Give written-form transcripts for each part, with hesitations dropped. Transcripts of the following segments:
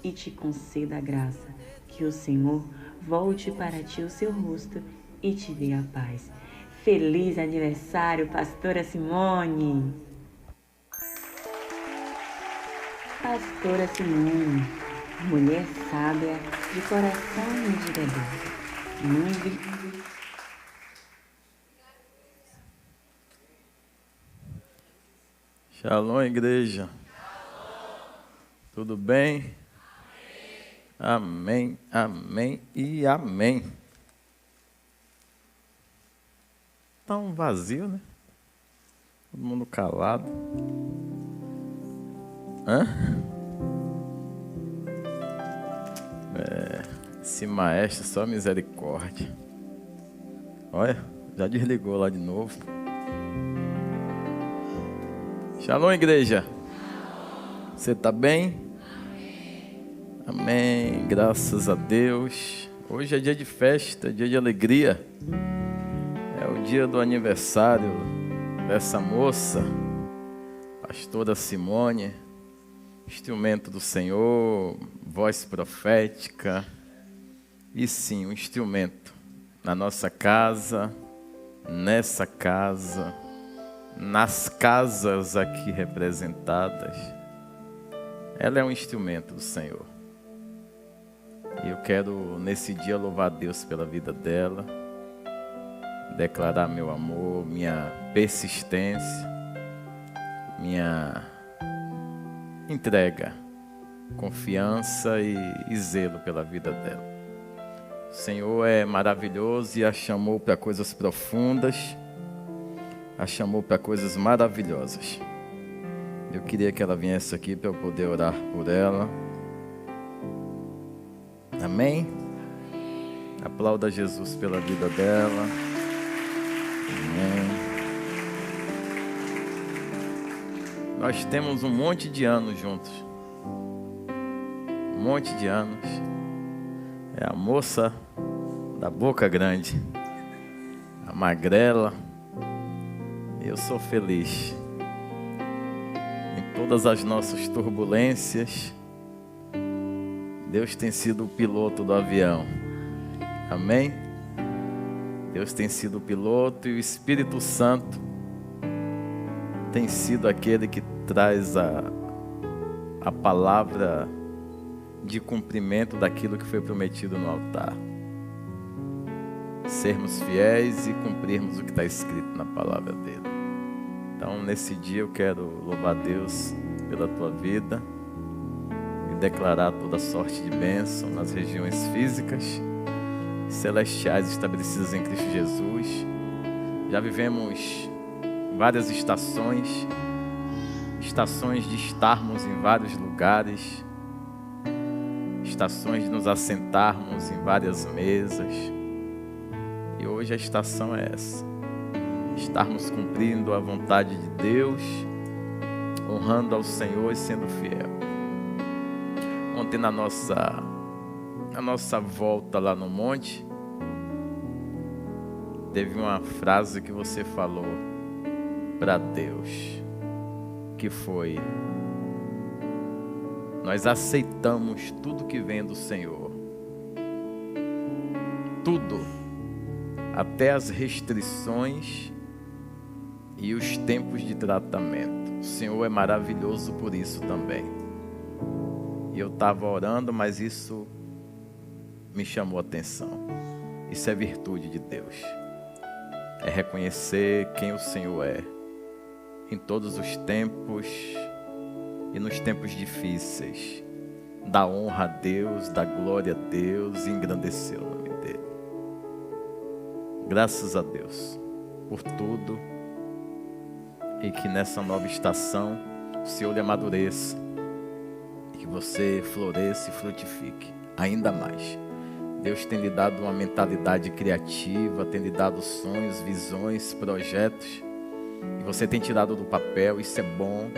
e te conceda a graça, que o Senhor volte para ti o seu rosto e te dê a paz. Feliz aniversário, pastora Simone! Pastora Simone, mulher sábia, de coração medidor, mãe de... Shalom, igreja. Tudo bem? Amém, amém e amém. Tá um vazio, né? Todo mundo calado. Esse maestro, só misericórdia. Olha, já desligou lá de novo. Shalom, igreja. Você tá bem? Amém, graças a Deus. Hoje é dia de festa, dia de alegria. É o dia do aniversário dessa moça, pastora Simone, instrumento do Senhor, voz profética. E sim, um instrumento na nossa casa, nessa casa, nas casas aqui representadas. Ela é um instrumento do Senhor. E eu quero, nesse dia, louvar a Deus pela vida dela, declarar meu amor, minha persistência, minha entrega, confiança e zelo pela vida dela. O Senhor é maravilhoso e a chamou para coisas profundas, a chamou para coisas maravilhosas. Eu queria que ela viesse aqui para eu poder orar por ela. Amém? Aplauda Jesus pela vida dela. Amém. Nós temos um monte de anos juntos. Um monte de anos. É a moça da boca grande, a magrela. Eu sou feliz. Em todas as nossas turbulências, Deus tem sido o piloto do avião. Amém? Deus tem sido o piloto e o Espírito Santo tem sido aquele que traz a palavra de cumprimento daquilo que foi prometido no altar. Sermos fiéis e cumprirmos o que está escrito na palavra dele. Então, nesse dia eu quero louvar a Deus pela tua vida e declarar toda sorte de bênção nas regiões físicas e celestiais estabelecidas em Cristo Jesus. Já vivemos várias estações de estarmos em vários lugares, estações de nos assentarmos em várias mesas. E hoje a estação é essa: estarmos cumprindo a vontade de Deus, honrando ao Senhor e sendo fiel. Ontem na nossa volta lá no monte, teve uma frase que você falou para Deus, que foi: nós aceitamos tudo que vem do Senhor. Tudo, até as restrições e os tempos de tratamento. O Senhor é maravilhoso por isso também. E eu estava orando, mas isso me chamou a atenção. Isso é virtude de Deus. É reconhecer quem o Senhor é em todos os tempos e nos tempos difíceis. Dar honra a Deus, dar glória a Deus e engrandecer o nome dele. Graças a Deus por tudo, e que nessa nova estação o Senhor lhe amadureça e que você floresça e frutifique ainda mais. Deus tem lhe dado uma mentalidade criativa, tem lhe dado sonhos, visões, projetos, e você tem tirado do papel. Isso é bom.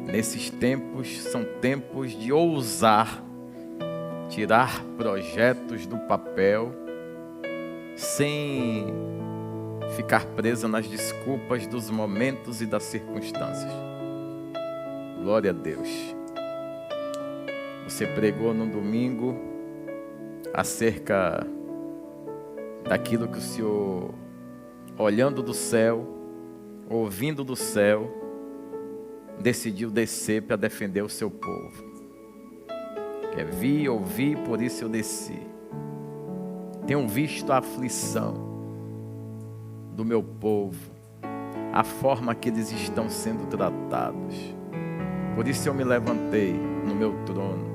Nesses tempos, são tempos de ousar tirar projetos do papel sem ficar presa nas desculpas dos momentos e das circunstâncias. Glória a Deus. Você pregou no domingo acerca daquilo que o Senhor, olhando do céu, ouvindo do céu, decidiu descer para defender o seu povo. Quer vi, ouvi, por isso eu desci. Tenho visto a aflição do meu povo, a forma que eles estão sendo tratados. Por isso eu me levantei no meu trono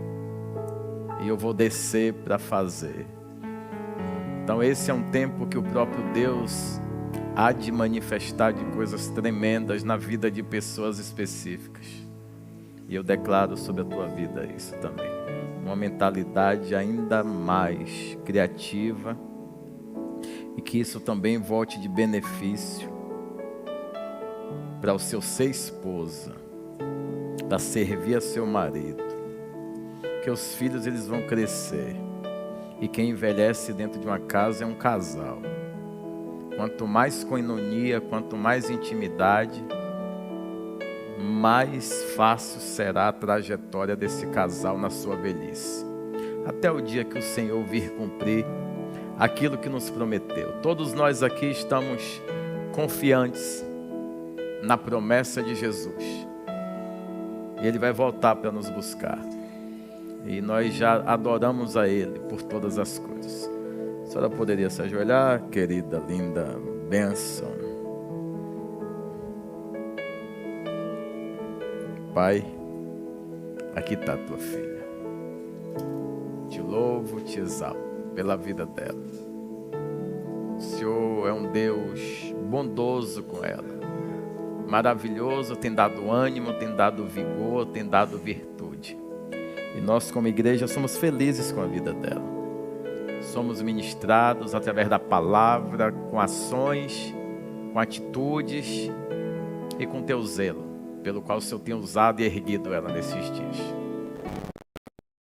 e eu vou descer para fazer. Então esse é um tempo que o próprio Deus há de manifestar de coisas tremendas na vida de pessoas específicas. E eu declaro sobre a tua vida isso também. Uma mentalidade ainda mais criativa e que isso também volte de benefício para o seu ser esposa, para servir a seu marido. Que os filhos eles vão crescer e quem envelhece dentro de uma casa é um casal. Quanto mais coinonia, quanto mais intimidade, mais fácil será a trajetória desse casal na sua velhice. Até o dia que o Senhor vir cumprir aquilo que nos prometeu. Todos nós aqui estamos confiantes na promessa de Jesus. E Ele vai voltar para nos buscar. E nós já adoramos a Ele por todas as coisas. A senhora poderia se ajoelhar, querida, linda, bênção. Pai, aqui está a tua filha. Te louvo, te exalto pela vida dela. O Senhor é um Deus bondoso com ela. Maravilhoso, tem dado ânimo, tem dado vigor, tem dado virtude. E nós como igreja somos felizes com a vida dela. Somos ministrados através da palavra, com ações, com atitudes e com teu zelo, pelo qual o Senhor tem usado e erguido ela nesses dias.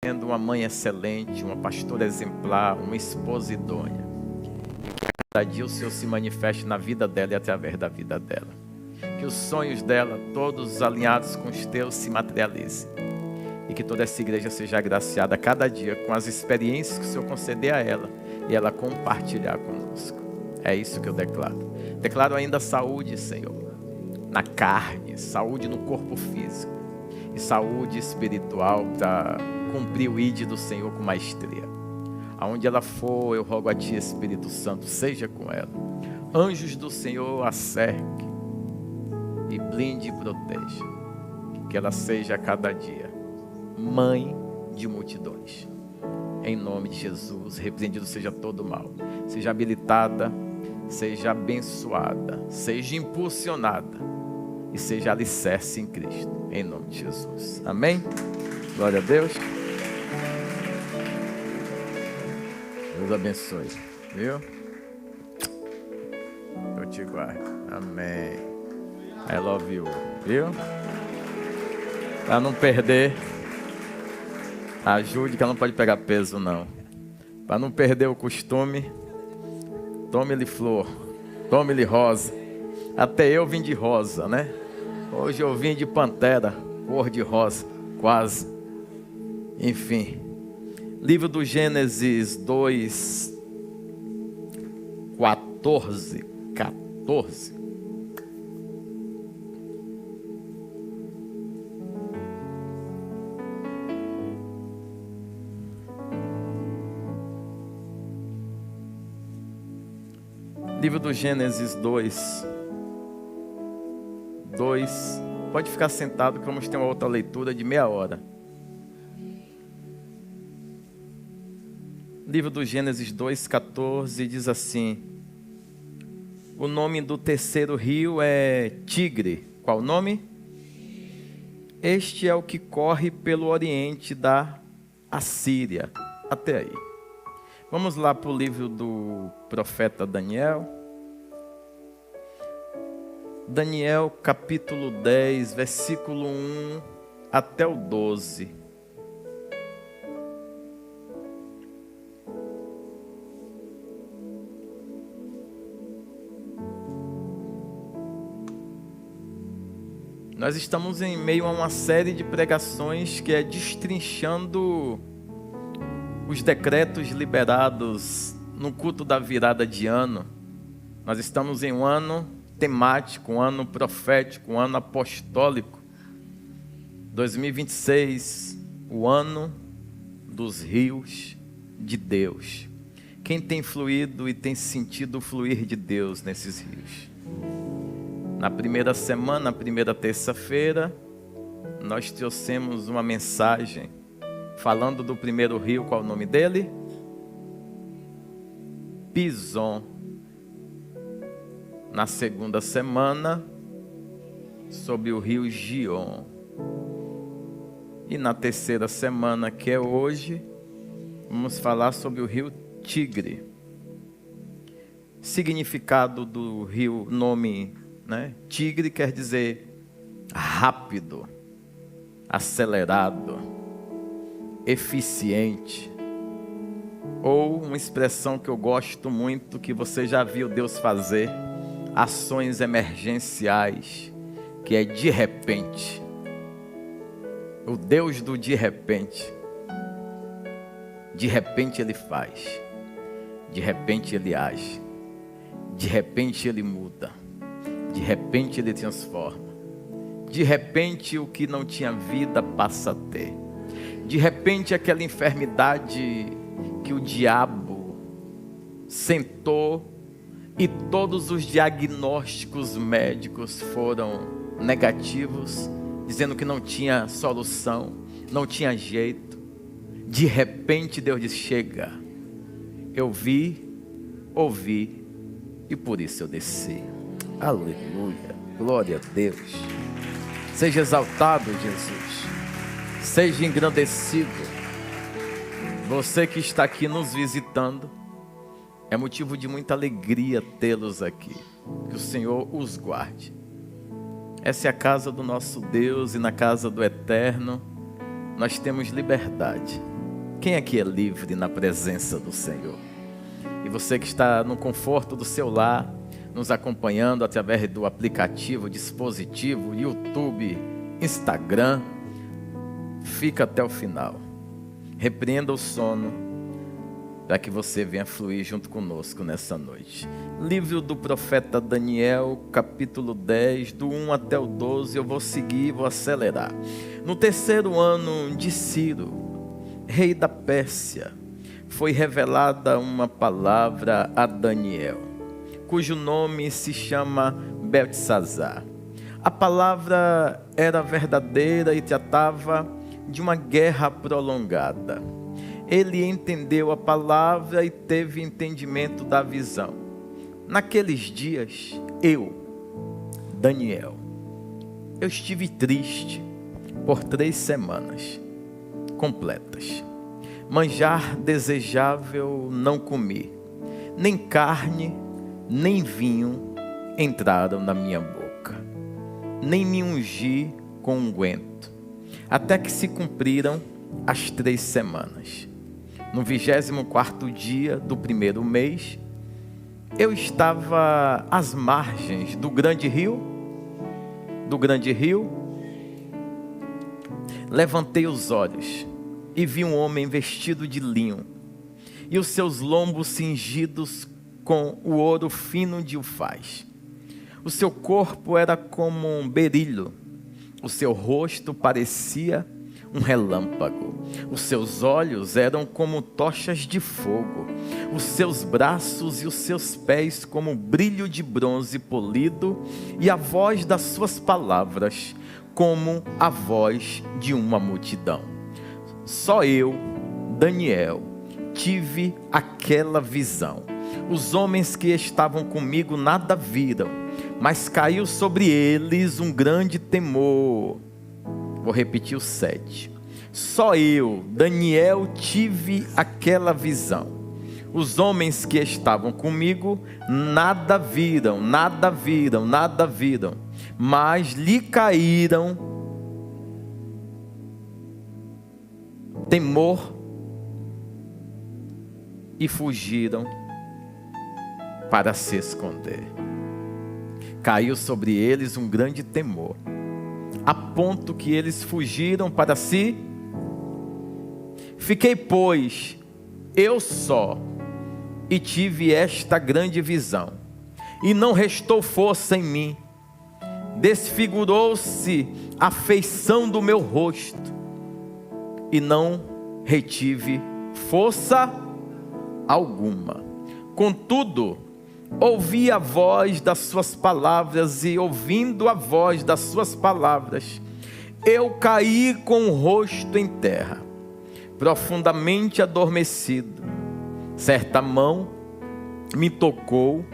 Sendo uma mãe excelente, uma pastora exemplar, uma esposa idônea. Que a cada dia o Senhor se manifeste na vida dela e através da vida dela. Que os sonhos dela, todos alinhados com os teus, se materializem. E que toda essa igreja seja agraciada a cada dia com as experiências que o Senhor conceder a ela e ela compartilhar conosco. É isso que eu declaro. Declaro ainda saúde, Senhor, na carne, saúde no corpo físico e saúde espiritual para cumprir o ID do Senhor com maestria. Aonde ela for, eu rogo a Ti, Espírito Santo, seja com ela. Anjos do Senhor a cerque e blinde e proteja. Que ela seja a cada dia mãe de multidões. Em nome de Jesus, repreendido seja todo mal. Seja habilitada, seja abençoada, seja impulsionada e seja alicerce em Cristo. Em nome de Jesus. Amém? Glória a Deus. Deus abençoe. Viu? Eu te guardo. Amém. I love you. Viu? Para não perder, ajude, que ela não pode pegar peso não. Para não perder o costume, tome-lhe flor, tome-lhe rosa. Até eu vim de rosa, né? Hoje eu vim de pantera, cor de rosa, quase. Enfim, livro do Gênesis 2, 14. Livro do Gênesis 2. Pode ficar sentado que vamos ter uma outra leitura de meia hora. Livro do Gênesis 2:14 diz assim: o nome do terceiro rio é Tigre. Qual o nome? Este é o que corre pelo oriente da Assíria. Até aí. Vamos lá para o livro do profeta Daniel. Daniel capítulo 10, versículo 1 até o 12. Nós estamos em meio a uma série de pregações que é destrinchando os decretos liberados no culto da virada de ano. Nós estamos em um ano temático, um ano profético, um ano apostólico. 2026, o ano dos rios de Deus. Quem tem fluído e tem sentido o fluir de Deus nesses rios? Na primeira semana, na primeira terça-feira, nós trouxemos uma mensagem falando do primeiro rio. Qual é o nome dele? Pison. Na segunda semana, sobre o rio Gion. E na terceira semana, que é hoje, vamos falar sobre o rio Tigre. Significado do rio, nome, Tigre quer dizer rápido, acelerado, eficiente. Ou uma expressão que eu gosto muito, que você já viu Deus fazer, ações emergenciais, que é de repente. O Deus do de repente. De repente Ele faz. De repente Ele age. De repente Ele muda. De repente Ele transforma. De repente o que não tinha vida passa a ter. De repente aquela enfermidade que o diabo sentou e todos os diagnósticos médicos foram negativos, dizendo que não tinha solução, não tinha jeito. De repente Deus diz: chega, eu vi, ouvi e por isso eu desci. Aleluia, glória a Deus. Seja exaltado, Jesus. Seja engrandecido. Você que está aqui nos visitando, é motivo de muita alegria tê-los aqui. Que o Senhor os guarde. Essa é a casa do nosso Deus, e na casa do Eterno nós temos liberdade. Quem aqui é livre na presença do Senhor? E você que está no conforto do seu lar, nos acompanhando através do aplicativo, dispositivo, YouTube, Instagram, fica até o final. Repreenda o sono, para que você venha fluir junto conosco nessa noite. Livro do profeta Daniel, capítulo 10, do 1 até o 12, eu vou seguir, vou acelerar. No terceiro ano de Ciro, rei da Pérsia, foi revelada uma palavra a Daniel, cujo nome se chama Beltesazar. A palavra era verdadeira e tratava de uma guerra prolongada. Ele entendeu a palavra e teve entendimento da visão. Naqueles dias, Daniel, eu estive triste por 3 semanas completas. Manjar desejável não comi, nem carne, nem vinho entraram na minha boca, nem me ungi com unguento, até que se cumpriram as 3 semanas. No 24º dia do primeiro mês, eu estava às margens do grande rio. Levantei os olhos e vi um homem vestido de linho, e os seus lombos cingidos com o ouro fino de Ufaz. O seu corpo era como um berilho, o seu rosto parecia um relâmpago, os seus olhos eram como tochas de fogo, os seus braços e os seus pés como brilho de bronze polido, e a voz das suas palavras como a voz de uma multidão. Só eu, Daniel, tive aquela visão. Os homens que estavam comigo nada viram, mas caiu sobre eles um grande temor. Vou repetir o 7. Só eu, Daniel, tive aquela visão. Os homens que estavam comigo nada viram, mas lhe caíram temor e fugiram para se esconder. Caiu sobre eles um grande temor. a ponto que eles fugiram para si. Fiquei, pois, eu só, e tive esta grande visão, e não restou força em mim. Desfigurou-se a feição do meu rosto, e não retive força alguma. Contudo, ouvi a voz das suas palavras, e ouvindo a voz das suas palavras, eu caí com o rosto em terra, profundamente adormecido. Certa mão me tocou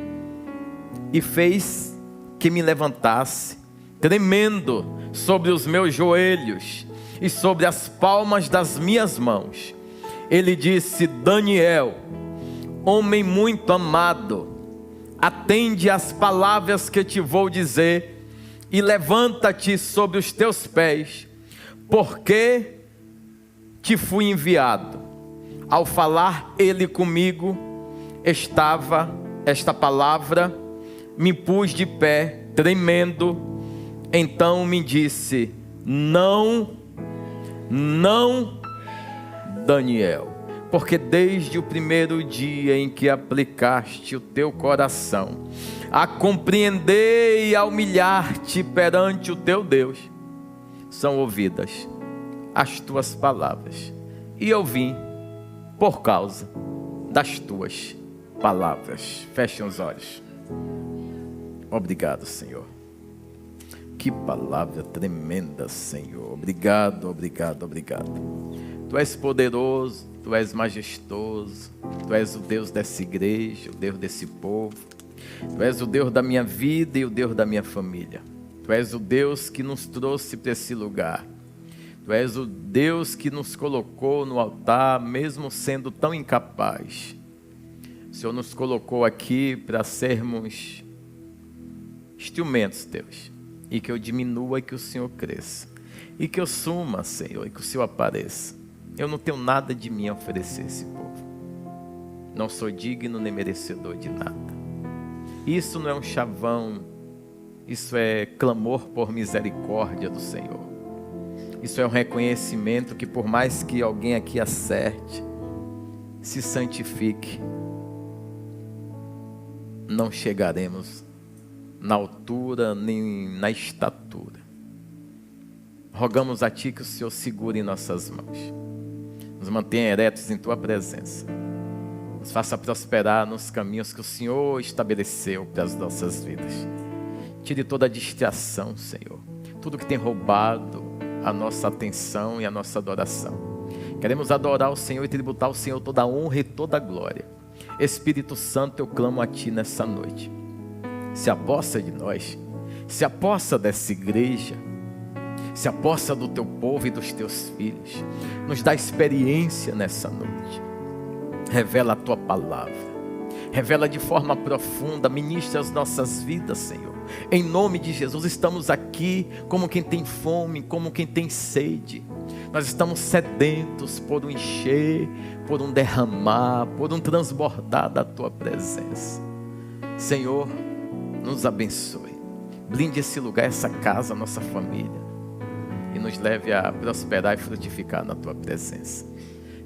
e fez que me levantasse, tremendo sobre os meus joelhos e sobre as palmas das minhas mãos. Ele disse: Daniel, homem muito amado, atende às palavras que te vou dizer, e levanta-te sobre os teus pés, porque te fui enviado. Ao falar ele comigo, estava esta palavra, me pus de pé, tremendo. Então me disse: não, Daniel, porque desde o primeiro dia em que aplicaste o teu coração a compreender e a humilhar-te perante o teu Deus, são ouvidas as tuas palavras, e eu vim por causa das tuas palavras. Fechem os olhos. Obrigado, Senhor. Que palavra tremenda, Senhor. Obrigado, obrigado, obrigado. Tu és poderoso, Tu és majestoso, Tu és o Deus dessa igreja, o Deus desse povo. Tu és o Deus da minha vida e o Deus da minha família. Tu és o Deus que nos trouxe para esse lugar. Tu és o Deus que nos colocou no altar, mesmo sendo tão incapaz. O Senhor nos colocou aqui para sermos instrumentos Teus. E que eu diminua e que o Senhor cresça. E que eu suma, Senhor, e que o Senhor apareça. Eu não tenho nada de mim a oferecer a esse povo. Não sou digno nem merecedor de nada. Isso não é um chavão. Isso é clamor por misericórdia do Senhor. Isso é um reconhecimento que por mais que alguém aqui acerte, se santifique, não chegaremos na altura nem na estatura. Rogamos a Ti que o Senhor segure em nossas mãos, nos mantenha eretos em Tua presença, nos faça prosperar nos caminhos que o Senhor estabeleceu para as nossas vidas. Tire toda a distração, Senhor, tudo que tem roubado a nossa atenção e a nossa adoração. Queremos adorar o Senhor e tributar ao Senhor toda a honra e toda a glória. Espírito Santo, eu clamo a Ti nessa noite. Se apossa de nós, se apossa dessa igreja, se apossa do Teu povo e dos Teus filhos. Nos dá experiência nessa noite. Revela a Tua palavra, revela de forma profunda, ministra as nossas vidas, Senhor. Em nome de Jesus, estamos aqui como quem tem fome, como quem tem sede. Nós estamos sedentos por um encher, por um derramar, por um transbordar da Tua presença. Senhor, nos abençoe, blinde esse lugar, essa casa, nossa família, e nos leve a prosperar e frutificar na Tua presença.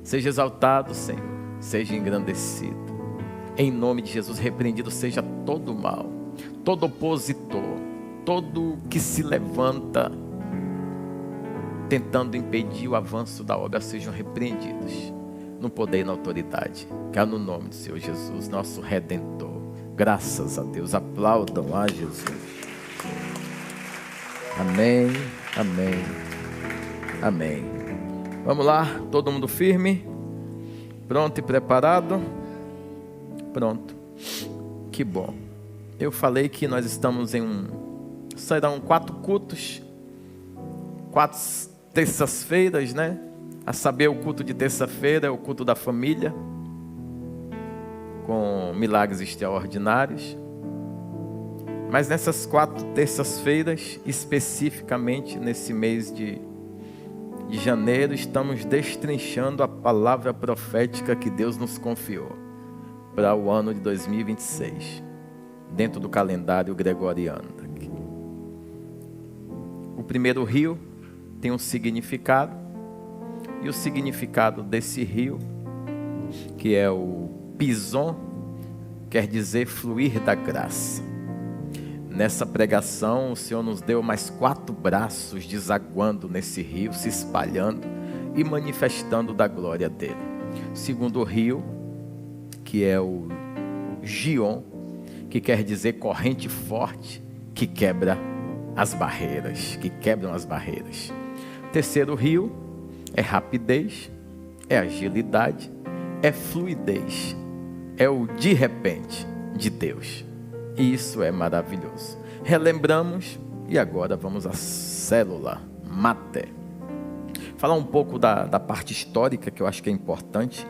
Seja exaltado, Senhor, seja engrandecido. Em nome de Jesus, repreendido seja todo mal, todo opositor, todo que se levanta tentando impedir o avanço da obra, sejam repreendidos no poder e na autoridade, que é no nome do Senhor Jesus, nosso Redentor. Graças a Deus, aplaudam a Jesus. Amém, amém, amém. Vamos lá, todo mundo firme, pronto e preparado? Pronto, que bom. Eu falei que nós estamos serão 4 cultos, 4 terças-feiras, né? A saber, o culto de terça-feira é o culto da família, com milagres extraordinários. Mas nessas 4 terças-feiras, especificamente nesse mês de janeiro, estamos destrinchando a palavra profética que Deus nos confiou para o ano de 2026, dentro do calendário gregoriano. O O primeiro rio tem um significado, e o significado desse rio, que é o Pison, quer dizer fluir da graça. Nessa pregação, o Senhor nos deu mais 4 braços desaguando nesse rio, se espalhando e manifestando da glória dele. O segundo rio, que é o Gion, que quer dizer corrente forte, que quebra as barreiras, que quebram as barreiras. O terceiro rio é rapidez, é agilidade, é fluidez, é o de repente de Deus. E isso é maravilhoso. Relembramos e agora vamos à célula mater. Falar um pouco da parte histórica, que eu acho que é importante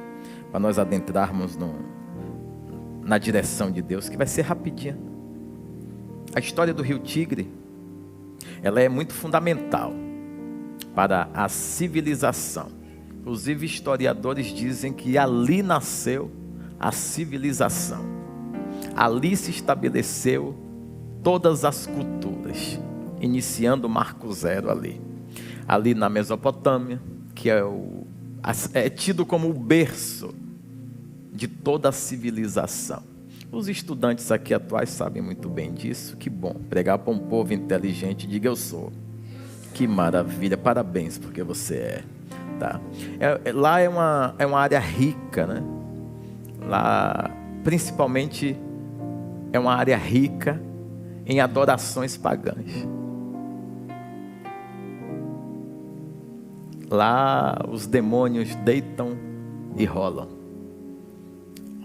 para nós adentrarmos na direção de Deus, que vai ser rapidinho. A história do Rio Tigre, ela é muito fundamental para a civilização. Inclusive, historiadores dizem que ali nasceu a civilização. Ali se estabeleceu todas as culturas, iniciando o marco zero ali. Ali na Mesopotâmia, que é tido como o berço de toda a civilização. Os estudantes aqui atuais sabem muito bem disso. Que bom, pregar para um povo inteligente, diga eu sou. Que maravilha, parabéns porque você é. Tá? Lá é uma área rica, né? Lá, principalmente, é uma área rica em adorações pagãs. Lá os demônios deitam e rolam.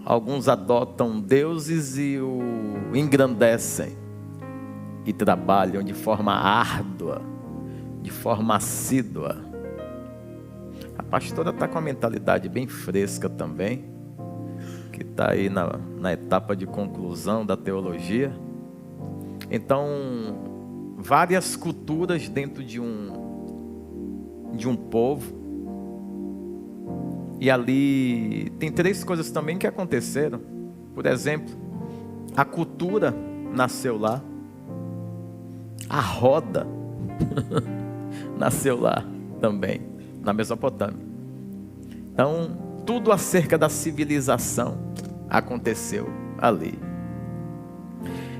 Alguns adotam deuses e o engrandecem e trabalham de forma árdua, de forma assídua. A pastora está com a mentalidade bem fresca também, que está aí na etapa de conclusão da teologia. Então, várias culturas dentro de um povo. E ali tem 3 coisas também que aconteceram. Por exemplo, a cultura nasceu lá. A roda nasceu lá também, na Mesopotâmia. Então, tudo acerca da civilização aconteceu ali.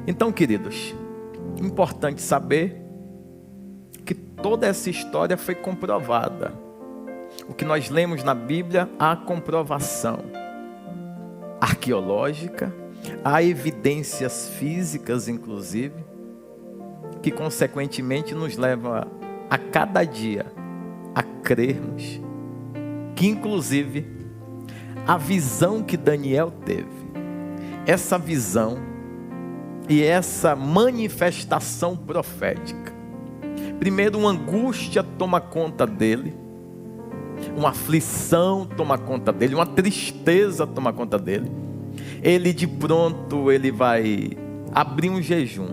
Então, queridos, importante saber que toda essa história foi comprovada. O que nós lemos na Bíblia, há comprovação arqueológica, há evidências físicas, inclusive, que consequentemente nos leva a cada dia a crermos que, inclusive, a visão que Daniel teve, essa visão e essa manifestação profética, primeiro uma angústia toma conta dele, uma aflição toma conta dele, uma tristeza toma conta dele. Ele de pronto, ele vai abrir um jejum.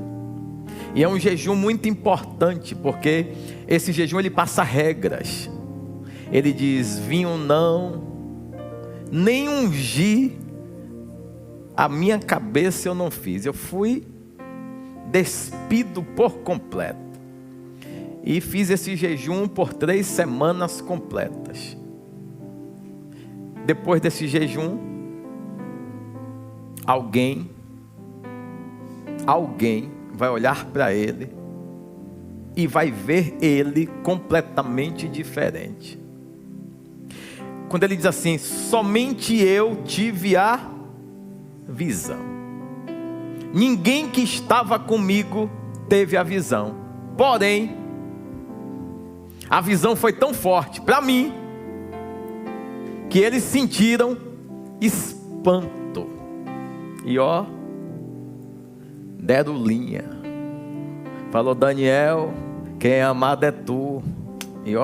E é um jejum muito importante, porque esse jejum ele passa regras. Ele diz: vinho não, nem ungir a minha cabeça eu não fiz. Eu fui despido por completo. E fiz esse jejum por 3 semanas completas. Depois desse jejum, alguém vai olhar para ele e vai ver ele completamente diferente. Quando ele diz assim: somente eu tive a visão. Ninguém que estava comigo teve a visão. Porém, a visão foi tão forte para mim, que eles sentiram espanto. E deram linha. Falou: Daniel, quem é amado é tu. E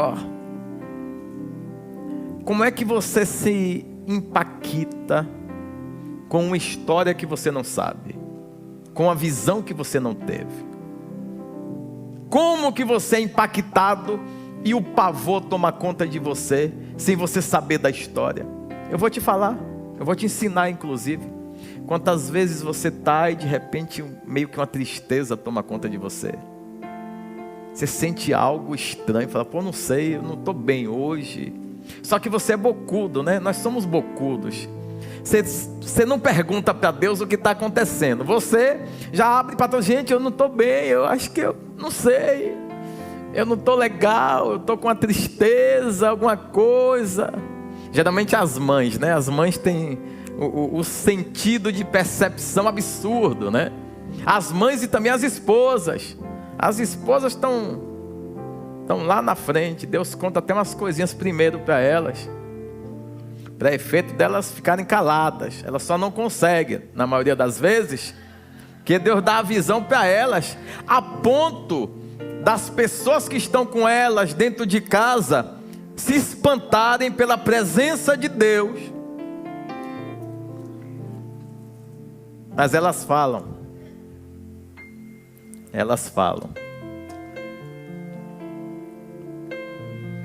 como é que você se impacta com uma história que você não sabe? Com a visão que você não teve? Como que você é impactado e o pavor toma conta de você, sem você saber da história? Eu vou te falar, eu vou te ensinar inclusive. Quantas vezes você está e de repente meio que uma tristeza toma conta de você. Você sente algo estranho, fala, pô, não sei, eu não estou bem hoje. Só que você é bocudo, né? Nós somos bocudos. Você não pergunta para Deus o que está acontecendo. Você já abre para toda gente, eu não estou bem, eu acho que eu não sei. Eu não estou legal, eu estou com uma tristeza, alguma coisa. Geralmente as mães, né? As mães têm o sentido de percepção absurdo, né? As mães e também as esposas. As esposas estão lá na frente. Deus conta até umas coisinhas primeiro para elas, para efeito delas ficarem caladas. Elas só não conseguem, na maioria das vezes, que Deus dá a visão para elas, a ponto das pessoas que estão com elas dentro de casa se espantarem pela presença de Deus. Mas elas falam.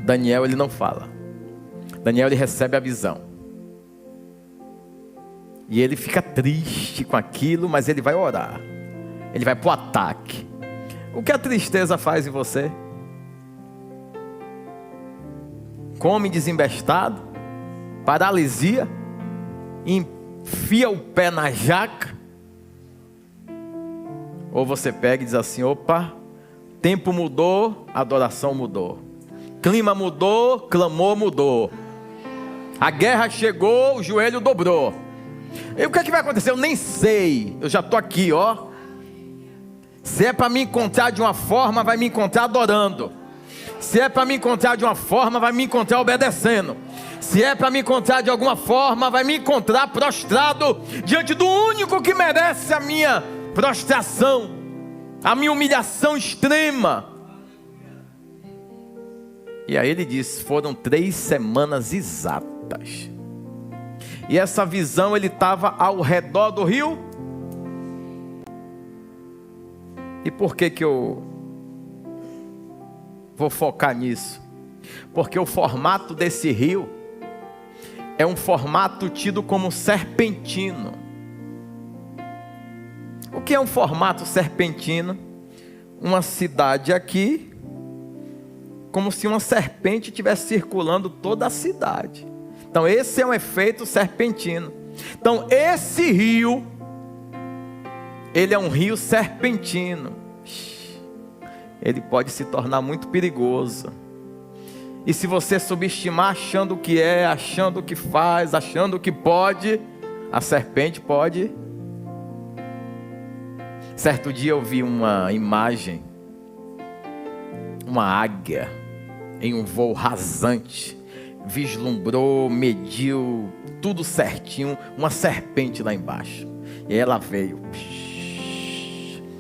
Daniel, ele não fala. Daniel, ele recebe a visão. E ele fica triste com aquilo, mas ele vai orar. Ele vai para o ataque. O que a tristeza faz em você? Come desembestado, paralisia, enfia o pé na jaca. Ou você pega e diz assim, opa, tempo mudou, adoração mudou. Clima mudou, clamor mudou. A guerra chegou, o joelho dobrou. E o que é que vai acontecer? Eu nem sei, eu já estou aqui, ó. Se é para me encontrar de uma forma, vai me encontrar adorando. Se é para me encontrar de uma forma, vai me encontrar obedecendo. Se é para me encontrar de alguma forma, vai me encontrar prostrado diante do único que merece a minha prostração, a minha humilhação extrema. E aí ele diz, foram 3 semanas exatas. E essa visão, ele estava ao redor do rio. E por que eu vou focar nisso? Porque o formato desse rio é um formato tido como serpentino. O que é um formato serpentino? Uma cidade aqui, como se uma serpente estivesse circulando toda a cidade. Então esse é um efeito serpentino. Então esse rio, ele é um rio serpentino. Ele pode se tornar muito perigoso. E se você subestimar achando o que é, achando o que faz, achando o que pode, a serpente pode. Certo dia eu vi uma imagem, uma águia em um voo rasante, vislumbrou, mediu, tudo certinho, uma serpente lá embaixo. E ela veio,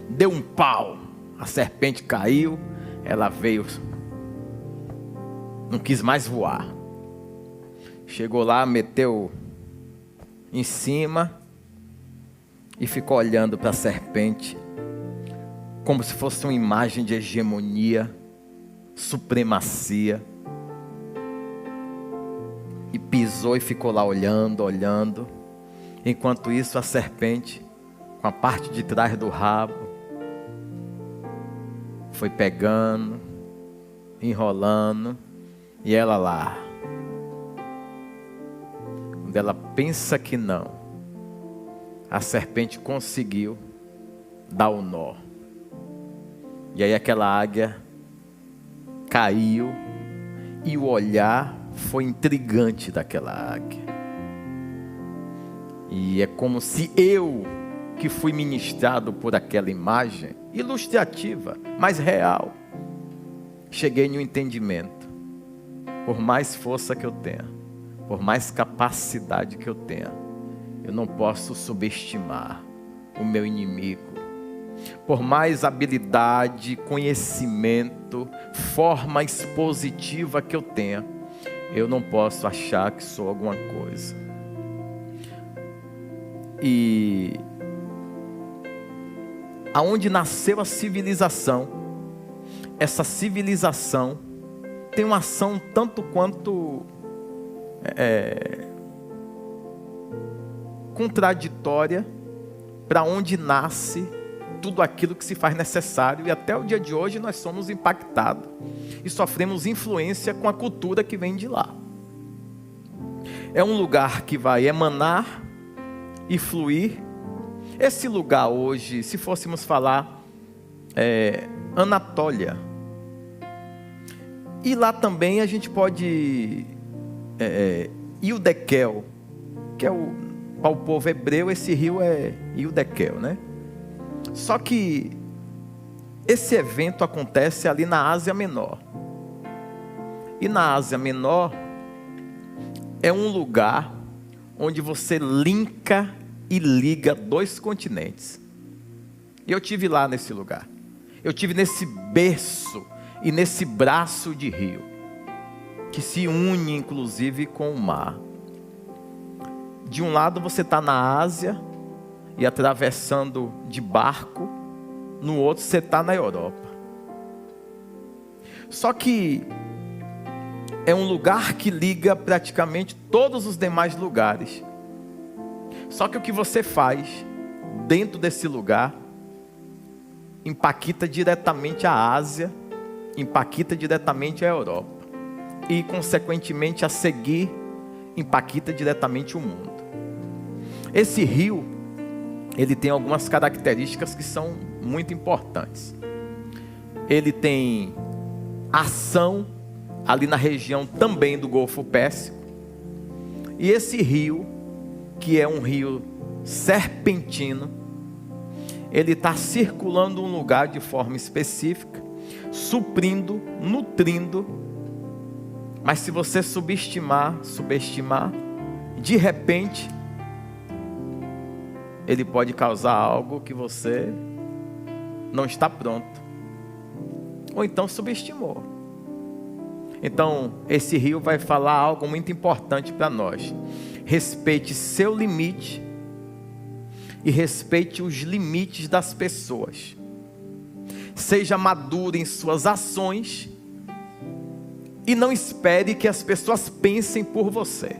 deu um pau, a serpente caiu, ela veio, não quis mais voar. Chegou lá, meteu em cima e ficou olhando para a serpente, como se fosse uma imagem de hegemonia, supremacia. E pisou e ficou lá olhando. Enquanto isso, a serpente, com a parte de trás do rabo, foi pegando, enrolando, e ela lá. Quando ela pensa que não, a serpente conseguiu dar o nó. E aí aquela águia caiu, e o olhar foi intrigante daquela águia. E é como se eu, que fui ministrado por aquela imagem, ilustrativa, mas real, cheguei em um entendimento. Por mais força que eu tenha, por mais capacidade que eu tenha, eu não posso subestimar o meu inimigo. Por mais habilidade, conhecimento, forma expositiva que eu tenha, eu não posso achar que sou alguma coisa. E aonde nasceu a civilização, essa civilização tem uma ação tanto quanto contraditória para onde nasce tudo aquilo que se faz necessário, e até o dia de hoje nós somos impactados e sofremos influência com a cultura que vem de lá. É um lugar que vai emanar e fluir. Esse lugar hoje, se fôssemos falar, Anatólia. E lá também a gente pode Ildequel, que é para o povo hebreu, esse rio é Ildequel, né? Só que esse evento acontece ali na Ásia Menor. E na Ásia Menor é um lugar onde você linka e liga dois continentes. E eu tive lá nesse lugar. Eu tive nesse berço e nesse braço de rio, que se une inclusive com o mar. De um lado você está na Ásia e atravessando de barco, no outro você está na Europa. Só que é um lugar que liga praticamente todos os demais lugares. Só que o que você faz dentro desse lugar impacta diretamente a Ásia, impacta diretamente a Europa e, consequentemente, a seguir, impacta diretamente o mundo. Esse rio, ele tem algumas características que são muito importantes. Ele tem ação ali na região também do Golfo Pérsico. E esse rio, que é um rio serpentino, ele está circulando um lugar de forma específica, suprindo, nutrindo. Mas se você subestimar, de repente, ele pode causar algo que você não está pronto, ou então subestimou. Então, esse rio vai falar algo muito importante para nós. Respeite seu limite e respeite os limites das pessoas. Seja maduro em suas ações e não espere que as pessoas pensem por você.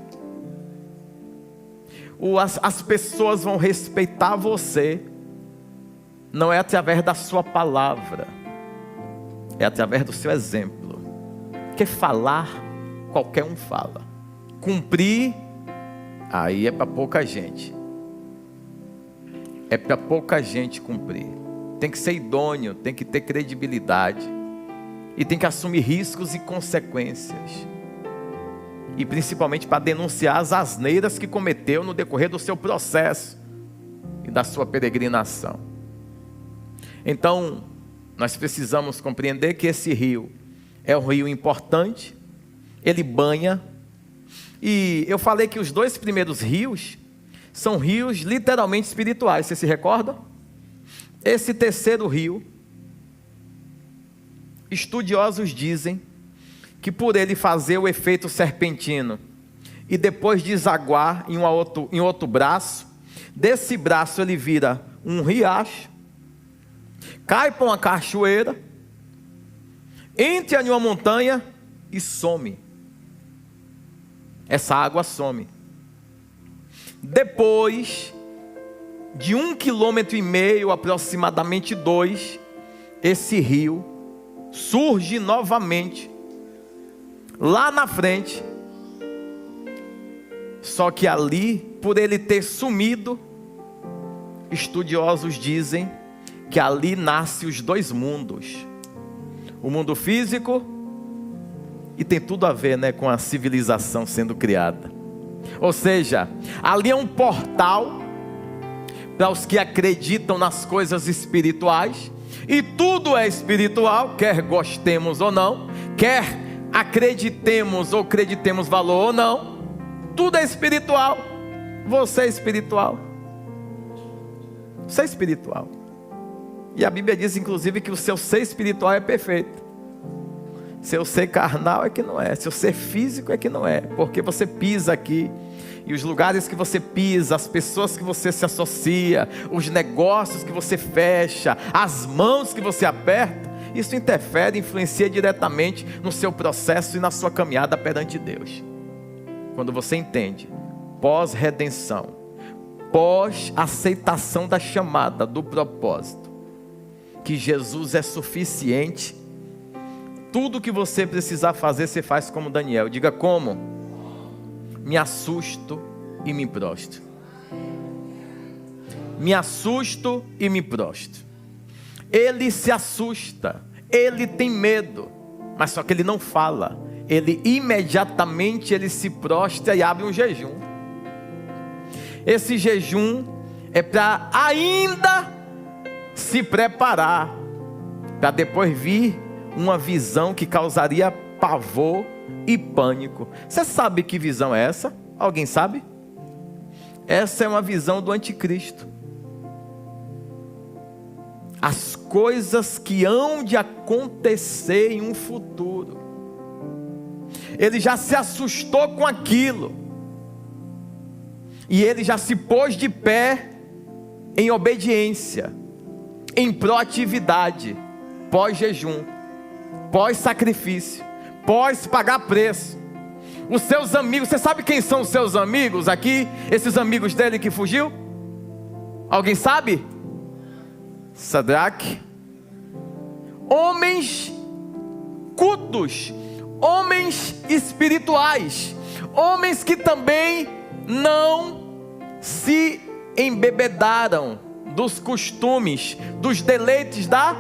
As pessoas vão respeitar você, não é através da sua palavra, é através do seu exemplo. Porque falar, qualquer um fala. Cumprir, aí é para pouca gente. É para pouca gente cumprir. Tem que ser idôneo, tem que ter credibilidade. E tem que assumir riscos e consequências. E principalmente para denunciar as asneiras que cometeu no decorrer do seu processo e da sua peregrinação. Então, nós precisamos compreender que esse rio é um rio importante, ele banha. E eu falei que os dois primeiros rios são rios literalmente espirituais, você se recorda? Esse terceiro rio, estudiosos dizem que por ele fazer o efeito serpentino e depois desaguar em outro braço, desse braço ele vira um riacho, cai para uma cachoeira, entra em uma montanha e some. Essa água some. Depois de 1,5 km, aproximadamente 2, esse rio surge novamente lá na frente. Só que ali, por ele ter sumido, estudiosos dizem que ali nascem os dois mundos, o mundo físico, e tem tudo a ver, né, com a civilização sendo criada. Ou seja, ali é um portal para os que acreditam nas coisas espirituais, e tudo é espiritual, quer gostemos ou não, quer acreditemos ou acreditemos valor ou não, tudo é espiritual. Você é espiritual. Você é espiritual. E a Bíblia diz inclusive que o seu ser espiritual é perfeito. Seu ser carnal é que não é, seu ser físico é que não é, porque você pisa aqui, e os lugares que você pisa, as pessoas que você se associa, os negócios que você fecha, as mãos que você aperta, isso interfere, influencia diretamente no seu processo e na sua caminhada perante Deus. Quando você entende, pós-redenção, pós-aceitação da chamada, do propósito, que Jesus é suficiente, tudo que você precisar fazer, você faz como Daniel. Diga como? Me assusto e me prostro. Me assusto e me prostro. Ele se assusta, ele tem medo, mas só que ele não fala. Ele imediatamente ele se prostra e abre um jejum. Esse jejum é para ainda se preparar, para depois vir uma visão que causaria pavor e pânico. Você sabe que visão é essa? Alguém sabe? Essa é uma visão do anticristo. As coisas que hão de acontecer em um futuro. Ele já se assustou com aquilo. E ele já se pôs de pé em obediência, em proatividade, pós-jejum, pós-sacrifício, pós-pagar preço. Os seus amigos, você sabe quem são os seus amigos aqui? Esses amigos dele que fugiu? Alguém sabe? Sadraque. Homens cultos, homens espirituais, homens que também não se embebedaram dos costumes, dos deleites da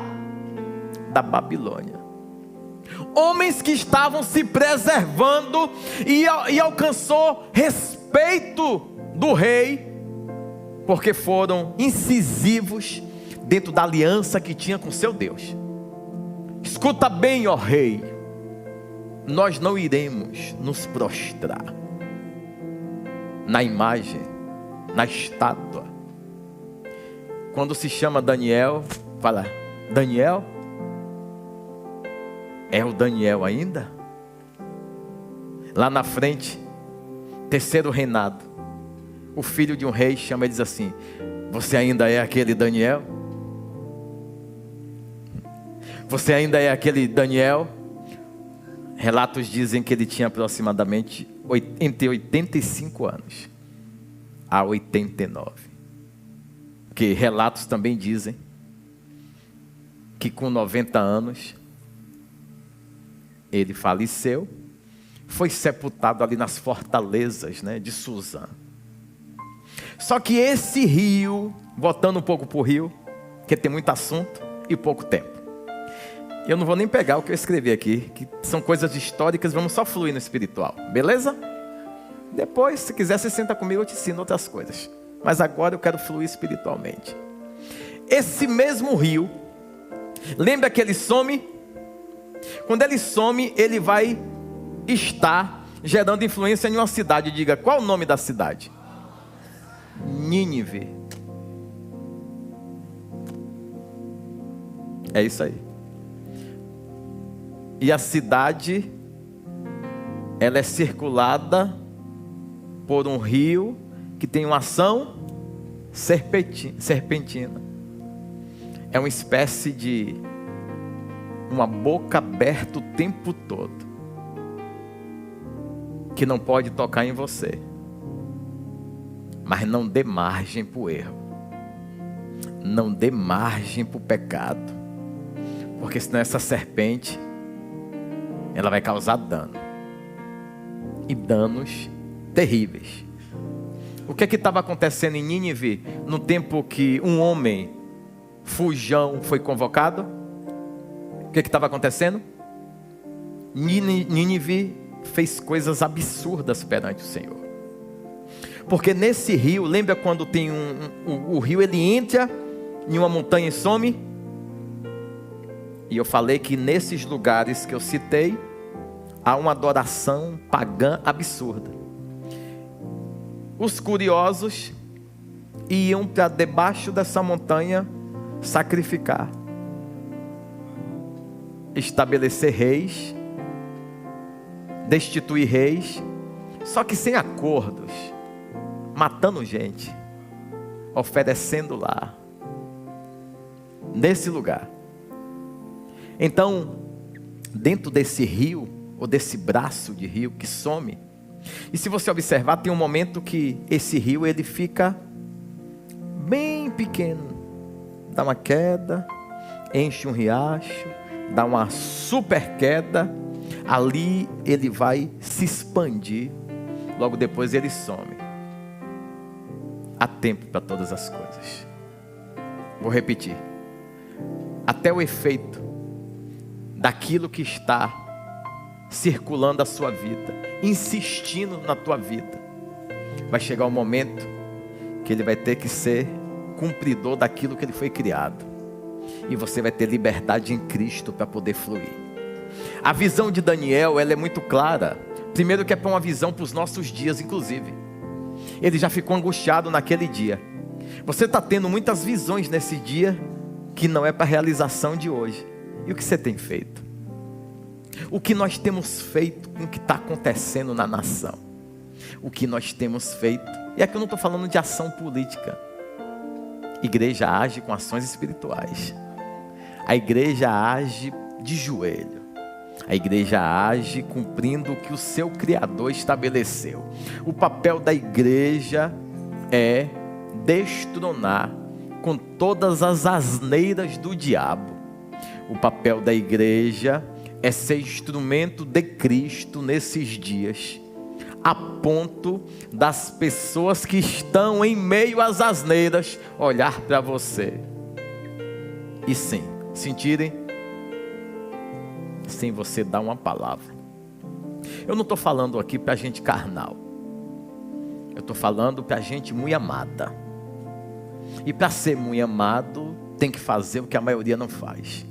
Babilônia. Homens que estavam se preservando e alcançou respeito do rei, porque foram incisivos dentro da aliança que tinha com seu Deus. Escuta bem, ó rei, nós não iremos nos prostrar na imagem, na estátua. Quando se chama Daniel, fala, Daniel? É o Daniel ainda? Lá na frente, terceiro reinado, o filho de um rei chama e diz assim, você ainda é aquele Daniel? Você ainda é aquele Daniel? Relatos dizem que ele tinha aproximadamente entre 85 anos a 89. Porque relatos também dizem que com 90 anos ele faleceu, foi sepultado ali nas fortalezas, né, de Suzã. Só que esse rio, voltando um pouco para o rio, que tem muito assunto e pouco tempo. Eu não vou nem pegar o que eu escrevi aqui, que são coisas históricas, vamos só fluir no espiritual, beleza? Depois, se quiser, você senta comigo, eu te ensino outras coisas. Mas agora eu quero fluir espiritualmente. Esse mesmo rio, lembra que ele some? Quando ele some, ele vai estar gerando influência em uma cidade. Diga, qual o nome da cidade? Nínive. É isso aí. E a cidade, ela é circulada por um rio que tem uma ação serpentina. É uma espécie de uma boca aberta o tempo todo, que não pode tocar em você, mas não dê margem para o erro, não dê margem para o pecado, porque senão essa serpente, ela vai causar dano, e danos terríveis. O que é que estava acontecendo em Nínive, no tempo que um homem fujão foi convocado? O que estava acontecendo? Nínive fez coisas absurdas perante o Senhor. Porque nesse rio, lembra quando tem o rio, ele entra em uma montanha e some? E eu falei que nesses lugares que eu citei, há uma adoração pagã absurda. Os curiosos iam para debaixo dessa montanha sacrificar, estabelecer reis, destituir reis, só que sem acordos, matando gente, oferecendo lá, nesse lugar. Então, dentro desse rio, ou desse braço de rio que some, e se você observar, tem um momento que esse rio ele fica bem pequeno, dá uma queda, enche um riacho, dá uma super queda, ali ele vai se expandir, logo depois ele some. Há tempo para todas as coisas. Vou repetir. Até o efeito daquilo que está circulando a sua vida, insistindo na tua vida, vai chegar um momento que ele vai ter que ser cumpridor daquilo que ele foi criado. E você vai ter liberdade em Cristo para poder fluir. A visão de Daniel, ela é muito clara. Primeiro que é para uma visão para os nossos dias, inclusive. Ele já ficou angustiado naquele dia. Você está tendo muitas visões nesse dia que não é para a realização de hoje. E o que você tem feito? O que nós temos feito com o que está acontecendo na nação? O que nós temos feito? E aqui eu não estou falando de ação política. Igreja age com ações espirituais. A igreja age de joelho. A igreja age cumprindo o que o seu Criador estabeleceu. O papel da igreja é destronar com todas as asneiras do diabo. O papel da igreja é ser instrumento de Cristo nesses dias, a ponto das pessoas que estão em meio às asneiras olhar para você e sim, sentirem sem você dar uma palavra. Eu não estou falando aqui para gente carnal, eu estou falando para gente muito amada. E para ser muito amado tem que fazer o que a maioria não faz.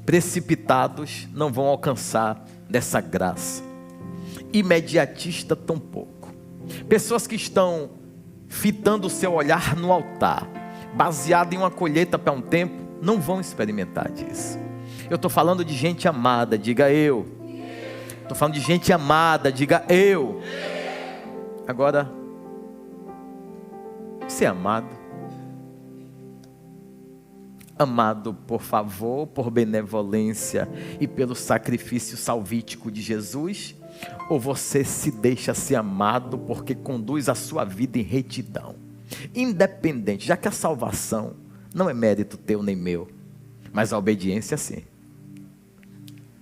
Precipitados não vão alcançar dessa graça. Imediatista tampouco. Pessoas que estão fitando o seu olhar no altar, baseado em uma colheita para um tempo, não vão experimentar disso. Eu estou falando de gente amada, diga eu. Estou falando de gente amada, diga eu. Agora, ser amado. Amado por favor, por benevolência e pelo sacrifício salvítico de Jesus? Ou você se deixa ser amado porque conduz a sua vida em retidão? Independente, já que a salvação não é mérito teu nem meu, mas a obediência sim.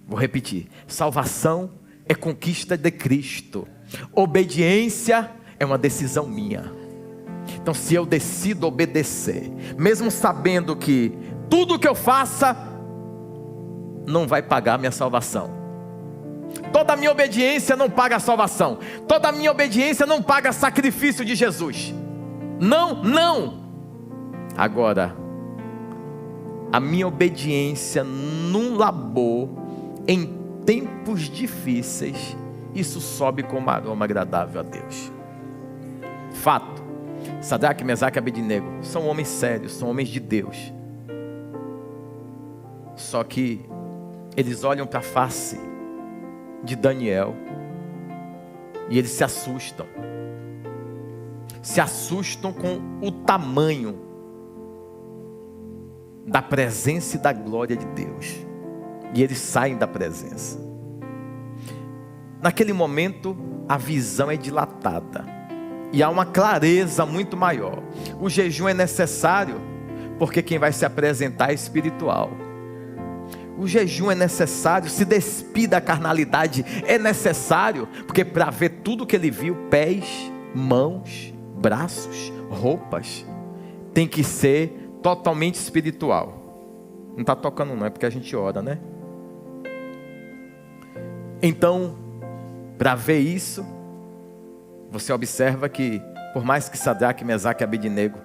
Vou repetir, salvação é conquista de Cristo, obediência é uma decisão minha. Então se eu decido obedecer, mesmo sabendo que tudo que eu faça não vai pagar a minha salvação, toda a minha obediência não paga a salvação, toda a minha obediência não paga o sacrifício de Jesus, não. Agora, a minha obediência num labor, em tempos difíceis, isso sobe como aroma agradável a Deus. Fato. Sadraque, Mesaque e Abednego são homens sérios, são homens de Deus. Só que eles olham para a face de Daniel e eles se assustam. Se assustam com o tamanho da presença e da glória de Deus. E eles saem da presença. Naquele momento, a visão é dilatada. E há uma clareza muito maior. O jejum é necessário, porque quem vai se apresentar é espiritual. O jejum é necessário, se despir da carnalidade é necessário, porque para ver tudo que ele viu, pés, mãos, braços, roupas, tem que ser totalmente espiritual. Não está tocando não, é porque a gente ora, né? Então, para ver isso, você observa que, por mais que Sadraque, Mesaque e Abednego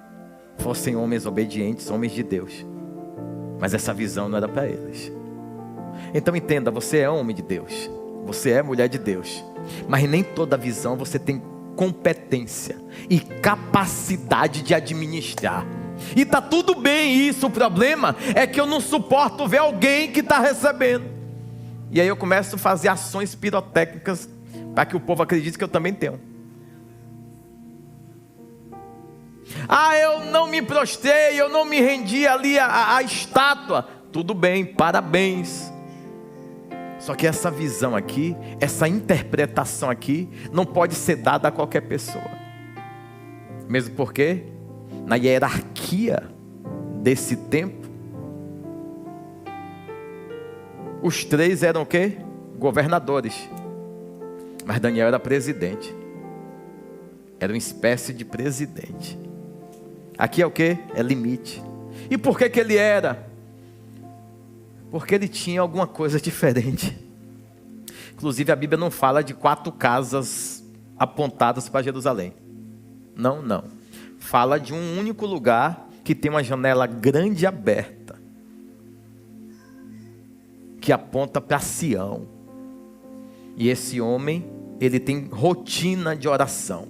fossem homens obedientes, homens de Deus, mas essa visão não era para eles. Então entenda, você é homem de Deus, você é mulher de Deus, mas nem toda visão você tem competência e capacidade de administrar. E está tudo bem isso, o problema é que eu não suporto ver alguém que está recebendo. E aí eu começo a fazer ações pirotécnicas para que o povo acredite que eu também tenho. Eu não me prostrei, eu não me rendi ali à estátua. Tudo bem, parabéns. Só que essa visão aqui, essa interpretação aqui, não pode ser dada a qualquer pessoa. Mesmo porque, na hierarquia desse tempo, Os 3 eram o quê? Governadores. Mas Daniel era presidente. Era uma espécie de presidente. Aqui é o quê? É limite. E por que ele era? Porque ele tinha alguma coisa diferente. Inclusive a Bíblia não fala de 4 casas apontadas para Jerusalém. Não, não. Fala de um único lugar que tem uma janela grande e aberta, que aponta para Sião. E esse homem, ele tem rotina de oração.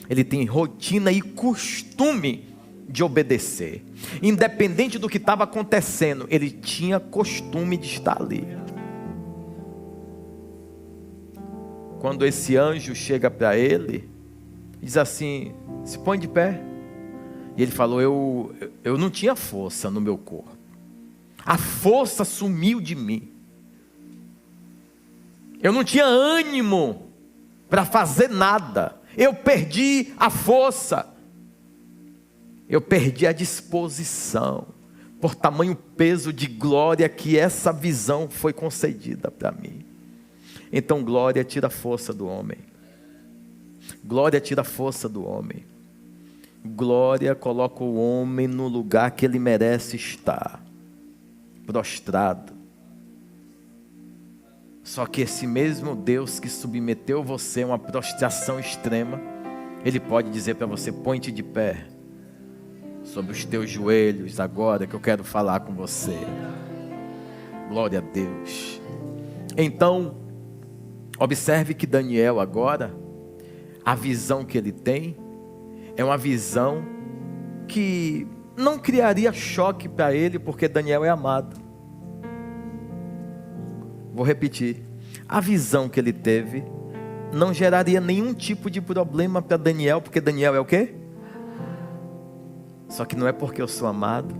Ele tem rotina e costume de obedecer. Independente do que estava acontecendo, ele tinha costume de estar ali. Quando esse anjo chega para ele, diz assim: se põe de pé. E ele falou: eu não tinha força no meu corpo. A força sumiu de mim. Eu não tinha ânimo para fazer nada. Eu perdi a força. Eu perdi a disposição. Por tamanho peso de glória que essa visão foi concedida para mim. Então glória tira a força do homem. Glória tira a força do homem. Glória coloca o homem no lugar que ele merece estar. Prostrado. Só que esse mesmo Deus que submeteu você a uma prostração extrema, Ele pode dizer para você: põe-te de pé sobre os teus joelhos agora que eu quero falar com você. Glória a Deus. Então, observe que Daniel agora, a visão que ele tem, é uma visão que não criaria choque para ele, porque Daniel é amado. Vou repetir. A visão que ele teve não geraria nenhum tipo de problema para Daniel, porque Daniel é o quê? Só que não é porque eu sou amado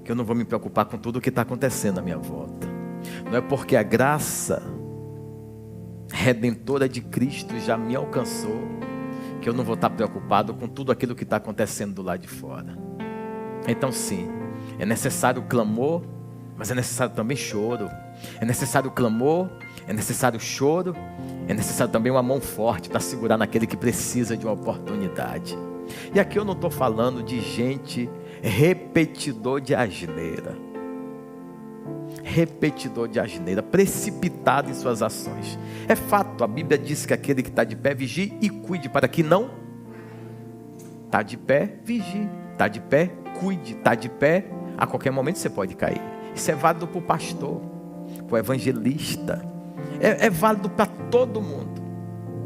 que eu não vou me preocupar com tudo o que está acontecendo à minha volta. Não é porque a graça redentora de Cristo já me alcançou que eu não vou estar preocupado com tudo aquilo que está acontecendo do lado de fora. Então sim, é necessário clamor, mas é necessário também choro. É necessário clamor, é necessário choro, é necessário também uma mão forte para segurar naquele que precisa de uma oportunidade. E aqui eu não estou falando de gente repetidor de asneira. Repetidor de asneira, precipitado em suas ações. É fato, a Bíblia diz que aquele que está de pé, vigie e cuide para que não... Está de pé, vigie. Está de pé, cuide. Está de pé, a qualquer momento você pode cair. Isso é válido para o pastor, para o evangelista. É válido para todo mundo.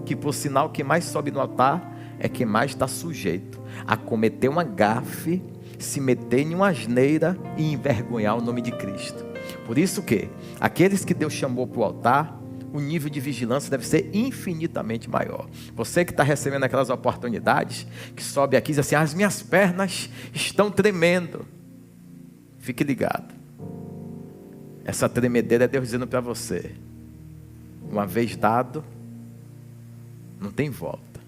Que por sinal, quem mais sobe no altar é quem mais está sujeito a cometer uma gafe, se meter em uma asneira e envergonhar o nome de Cristo. Por isso que aqueles que Deus chamou para o altar, o nível de vigilância deve ser infinitamente maior. Você que está recebendo aquelas oportunidades, que sobe aqui e diz assim: as minhas pernas estão tremendo. Fique ligado. Essa tremedeira é Deus dizendo para você: uma vez dado, não tem volta.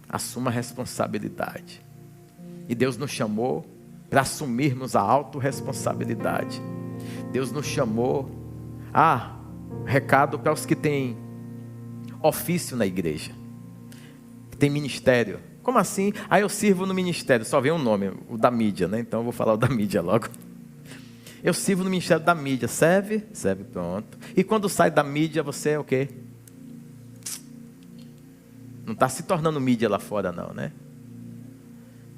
Assuma a responsabilidade. E Deus nos chamou para assumirmos a autorresponsabilidade. Deus nos chamou. Recado para os que têm ofício na igreja, que tem ministério. Como assim? Eu sirvo no ministério. Só vem um nome, o da mídia, né? Então eu vou falar o da mídia logo. Eu sirvo no ministério da mídia. Serve? Serve, pronto. E quando sai da mídia, você é o quê? Não está se tornando mídia lá fora não, né?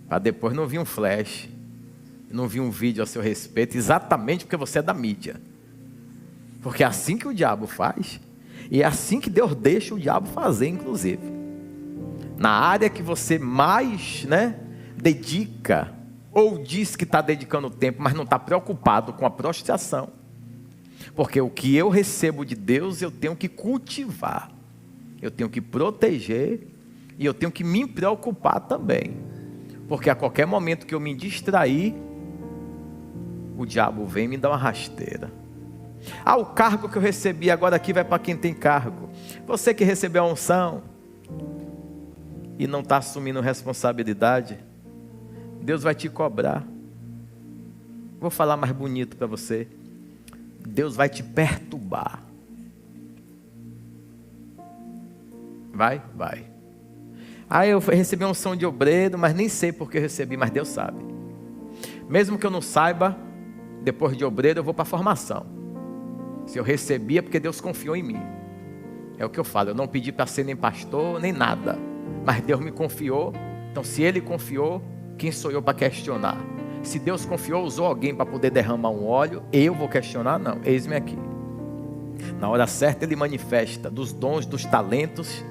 Para depois não vir um flash, não vir um vídeo a seu respeito, exatamente porque você é da mídia. Porque é assim que o diabo faz, e é assim que Deus deixa o diabo fazer, inclusive. Na área que você mais, dedica, ou diz que está dedicando tempo, mas não está preocupado com a prostração. Porque o que eu recebo de Deus, eu tenho que cultivar. Eu tenho que proteger e eu tenho que me preocupar também. Porque a qualquer momento que eu me distrair, o diabo vem e me dá uma rasteira. O cargo que eu recebi agora aqui vai para quem tem cargo. Você que recebeu a unção e não está assumindo responsabilidade, Deus vai te cobrar. Vou falar mais bonito para você. Deus vai te perturbar. Vai. Aí eu recebi uma unção de obreiro, mas nem sei porque eu recebi, mas Deus sabe. Mesmo que eu não saiba, depois de obreiro eu vou para a formação. Se eu recebi é porque Deus confiou em mim. É o que eu falo, eu não pedi para ser nem pastor, nem nada. Mas Deus me confiou, então se Ele confiou, quem sou eu para questionar? Se Deus confiou, usou alguém para poder derramar um óleo, eu vou questionar? Não, eis-me aqui. Na hora certa Ele manifesta dos dons, dos talentos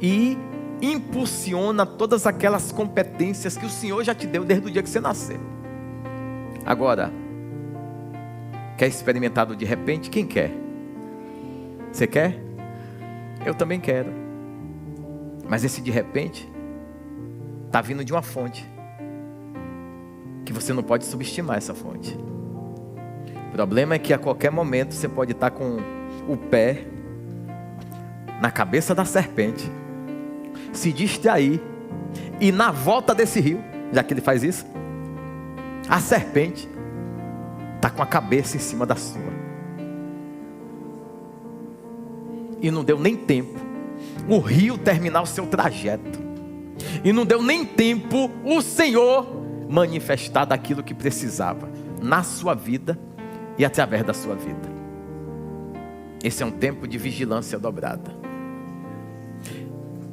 e impulsiona todas aquelas competências que o Senhor já te deu desde o dia que você nasceu. Agora, quer experimentado de repente? Quem quer? Você quer? Eu também quero. Mas esse de repente está vindo de uma fonte que você não pode subestimar essa fonte. O problema é que a qualquer momento você pode estar com o pé na cabeça da serpente, se distrair e na volta desse rio, já que ele faz isso, a serpente está com a cabeça em cima da sua. E não deu nem tempo o rio terminar o seu trajeto. E não deu nem tempo o Senhor manifestar daquilo que precisava na sua vida e através da sua vida. Esse é um tempo de vigilância dobrada.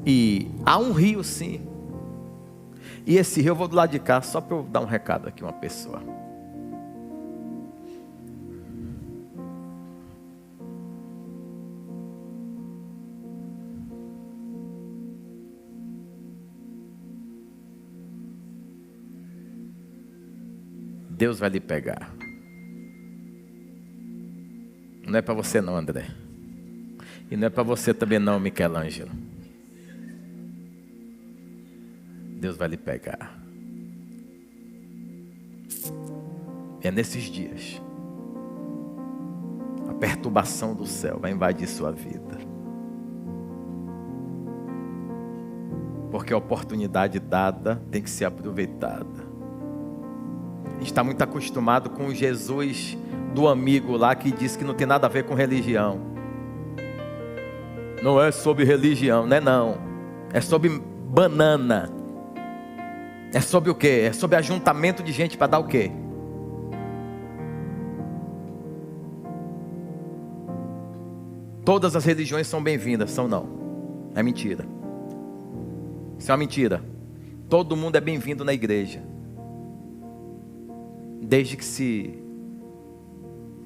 E há um rio sim. E esse rio eu vou do lado de cá só para eu dar um recado aqui a uma pessoa. Deus vai lhe pegar. Não é para você não, André. E não é para você também não, Michelangelo. Deus vai lhe pegar. É nesses dias. A perturbação do céu vai invadir sua vida. Porque a oportunidade dada tem que ser aproveitada. A gente está muito acostumado com o Jesus do amigo lá que diz que não tem nada a ver com religião. Não é sobre religião, não é não. É sobre banana. É sobre o quê? É sobre ajuntamento de gente para dar o quê? Todas as religiões são bem-vindas, são não. É mentira. Isso é uma mentira. Todo mundo é bem-vindo na igreja. Desde que se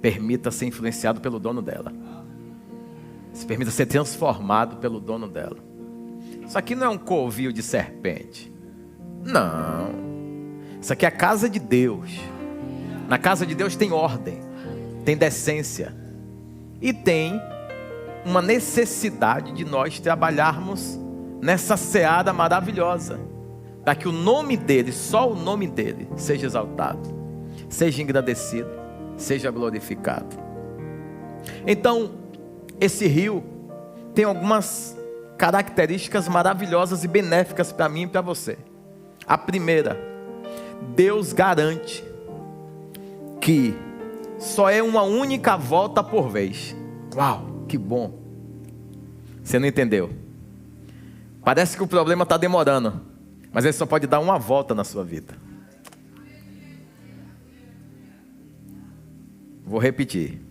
permita ser influenciado pelo dono dela. Se permita ser transformado pelo dono dela. Isso aqui não é um covil de serpente. Não. Isso aqui é a casa de Deus. Na casa de Deus tem ordem, tem decência. E tem uma necessidade de nós trabalharmos nessa seara maravilhosa. Para que o nome dele, só o nome dele, seja exaltado. Seja engrandecido, seja glorificado. Então, esse rio tem algumas características maravilhosas e benéficas para mim e para você. A primeira, Deus garante que só é uma única volta por vez. Uau, que bom. Você não entendeu? Parece que o problema está demorando, mas ele só pode dar uma volta na sua vida. Vou repetir.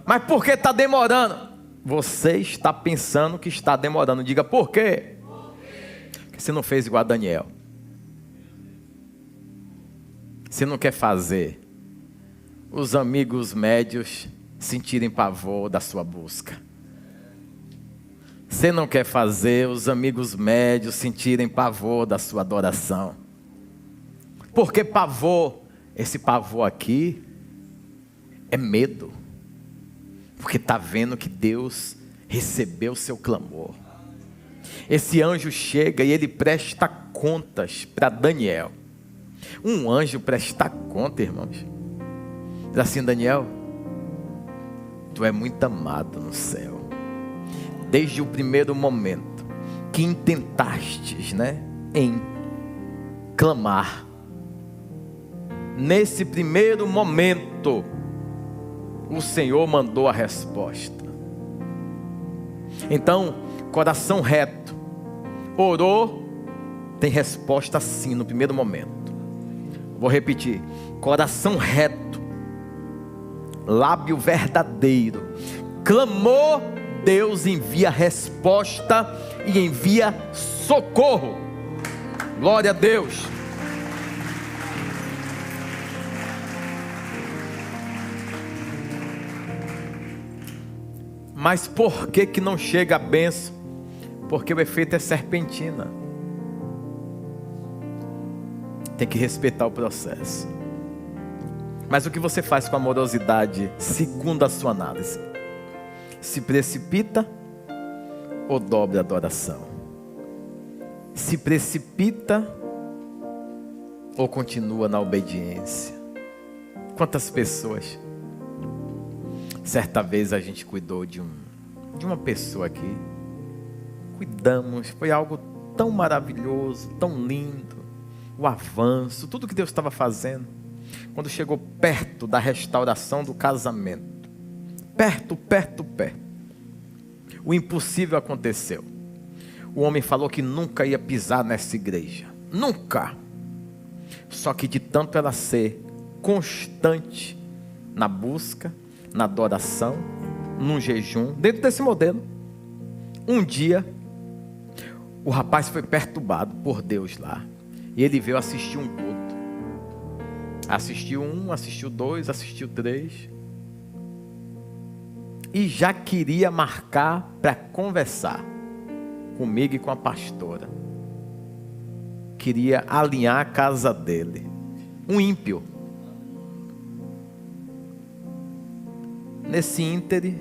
Mas por que está demorando? Você está pensando que está demorando. Diga por quê? Porque você não fez igual a Daniel. Você não quer fazer os amigos médios sentirem pavor da sua busca. Você não quer fazer os amigos médios sentirem pavor da sua adoração. Porque pavor, esse pavor aqui, é medo, porque está vendo que Deus recebeu o seu clamor. Esse anjo chega e ele presta contas para Daniel. Um anjo presta conta, irmãos. Diz assim: Daniel, tu é muito amado no céu. Desde o primeiro momento que intentastes, em clamar. Nesse primeiro momento, o Senhor mandou a resposta. Então, coração reto, orou, tem resposta sim no primeiro momento. Vou repetir: coração reto, lábio verdadeiro, clamou, Deus envia resposta e envia socorro. Glória a Deus. Mas por que não chega a bênção? Porque o efeito é serpentina. Tem que respeitar o processo. Mas o que você faz com a amorosidade, segundo a sua análise? Se precipita ou dobra a adoração? Se precipita ou continua na obediência? Quantas pessoas? Certa vez a gente cuidou de uma pessoa aqui. Cuidamos, foi algo tão maravilhoso, tão lindo. O avanço, tudo que Deus estava fazendo. Quando chegou perto da restauração do casamento, perto, o impossível aconteceu. O homem falou que nunca ia pisar nessa igreja, nunca. Só que de tanto ela ser constante na busca, na adoração, num jejum, dentro desse modelo, um dia o rapaz foi perturbado por Deus lá, e ele veio assistir um culto. Assistiu 1, assistiu 2, assistiu 3. E já queria marcar para conversar comigo e com a pastora. Queria alinhar a casa dele. Um ímpio. Nesse íntere,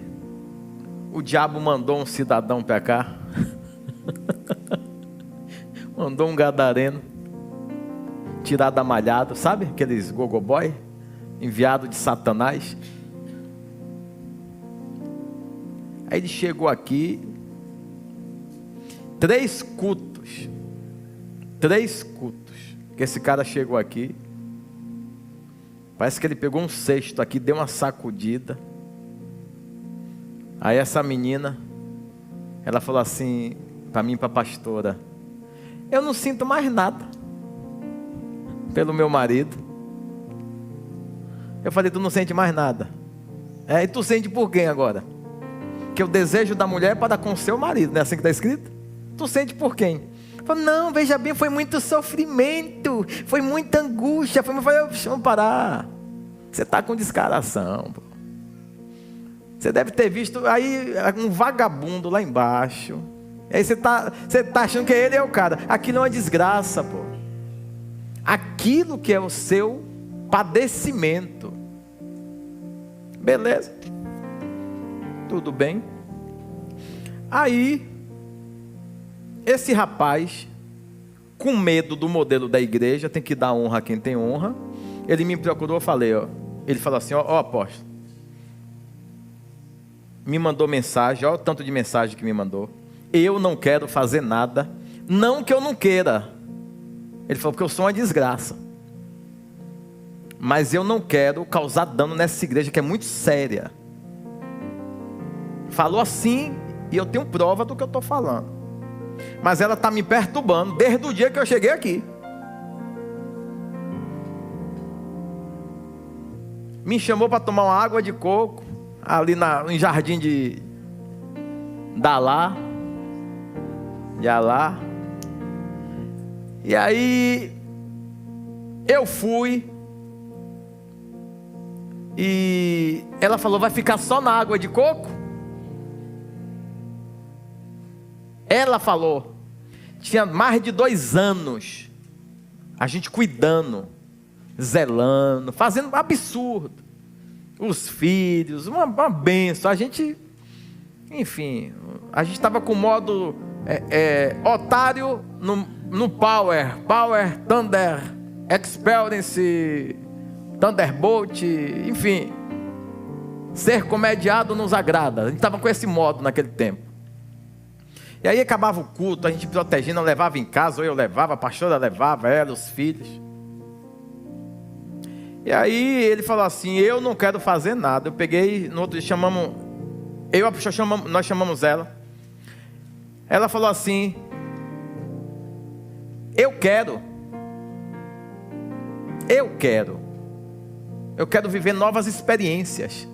o diabo mandou um cidadão para cá. Mandou um gadareno. Tirado a malhado, sabe? Aqueles gogoboy, enviado de Satanás. Aí ele chegou aqui, 3 cultos, que esse cara chegou aqui, parece que ele pegou um cesto aqui, deu uma sacudida. Aí essa menina, ela falou assim para mim, para a pastora: eu não sinto mais nada pelo meu marido. Eu falei: tu não sente mais nada? E tu sente por quem agora? Que o desejo da mulher é para com o seu marido, não é assim que está escrito? Tu sente por quem? Eu falei: não, veja bem, foi muito sofrimento, foi muita angústia. Eu falei: vamos parar. Você está com descaração, pô. Você deve ter visto aí um vagabundo lá embaixo. Aí você tá achando que ele é o cara. Aquilo é uma desgraça, pô. Aquilo que é o seu padecimento. Beleza? Tudo bem? Aí, esse rapaz, com medo do modelo da igreja, tem que dar honra a quem tem honra. Ele me procurou, ele falou assim: ó apóstolo, me mandou mensagem, olha o tanto de mensagem que me mandou. Eu não quero fazer nada, não que eu não queira. Ele falou: porque eu sou uma desgraça, mas eu não quero causar dano nessa igreja que é muito séria. Falou assim, e eu tenho prova do que eu estou falando. Mas ela está me perturbando desde o dia que eu cheguei aqui. Me chamou para tomar uma água de coco ali no jardim de Alá. E aí eu fui, e ela falou: vai ficar só na água de coco? Ela falou, tinha mais de 2 anos a gente cuidando, zelando, fazendo absurdo. Os filhos, uma benção. A gente, enfim, a gente estava com o modo otário no Power Thunder Experience, Thunderbolt, enfim. Ser comediado nos agrada. A gente estava com esse modo naquele tempo. E aí acabava o culto, a gente protegendo, eu levava em casa, ou eu levava, a pastora levava ela, os filhos. E aí ele falou assim: eu não quero fazer nada. Eu peguei, no outro dia nós chamamos ela. Ela falou assim: eu quero viver novas experiências.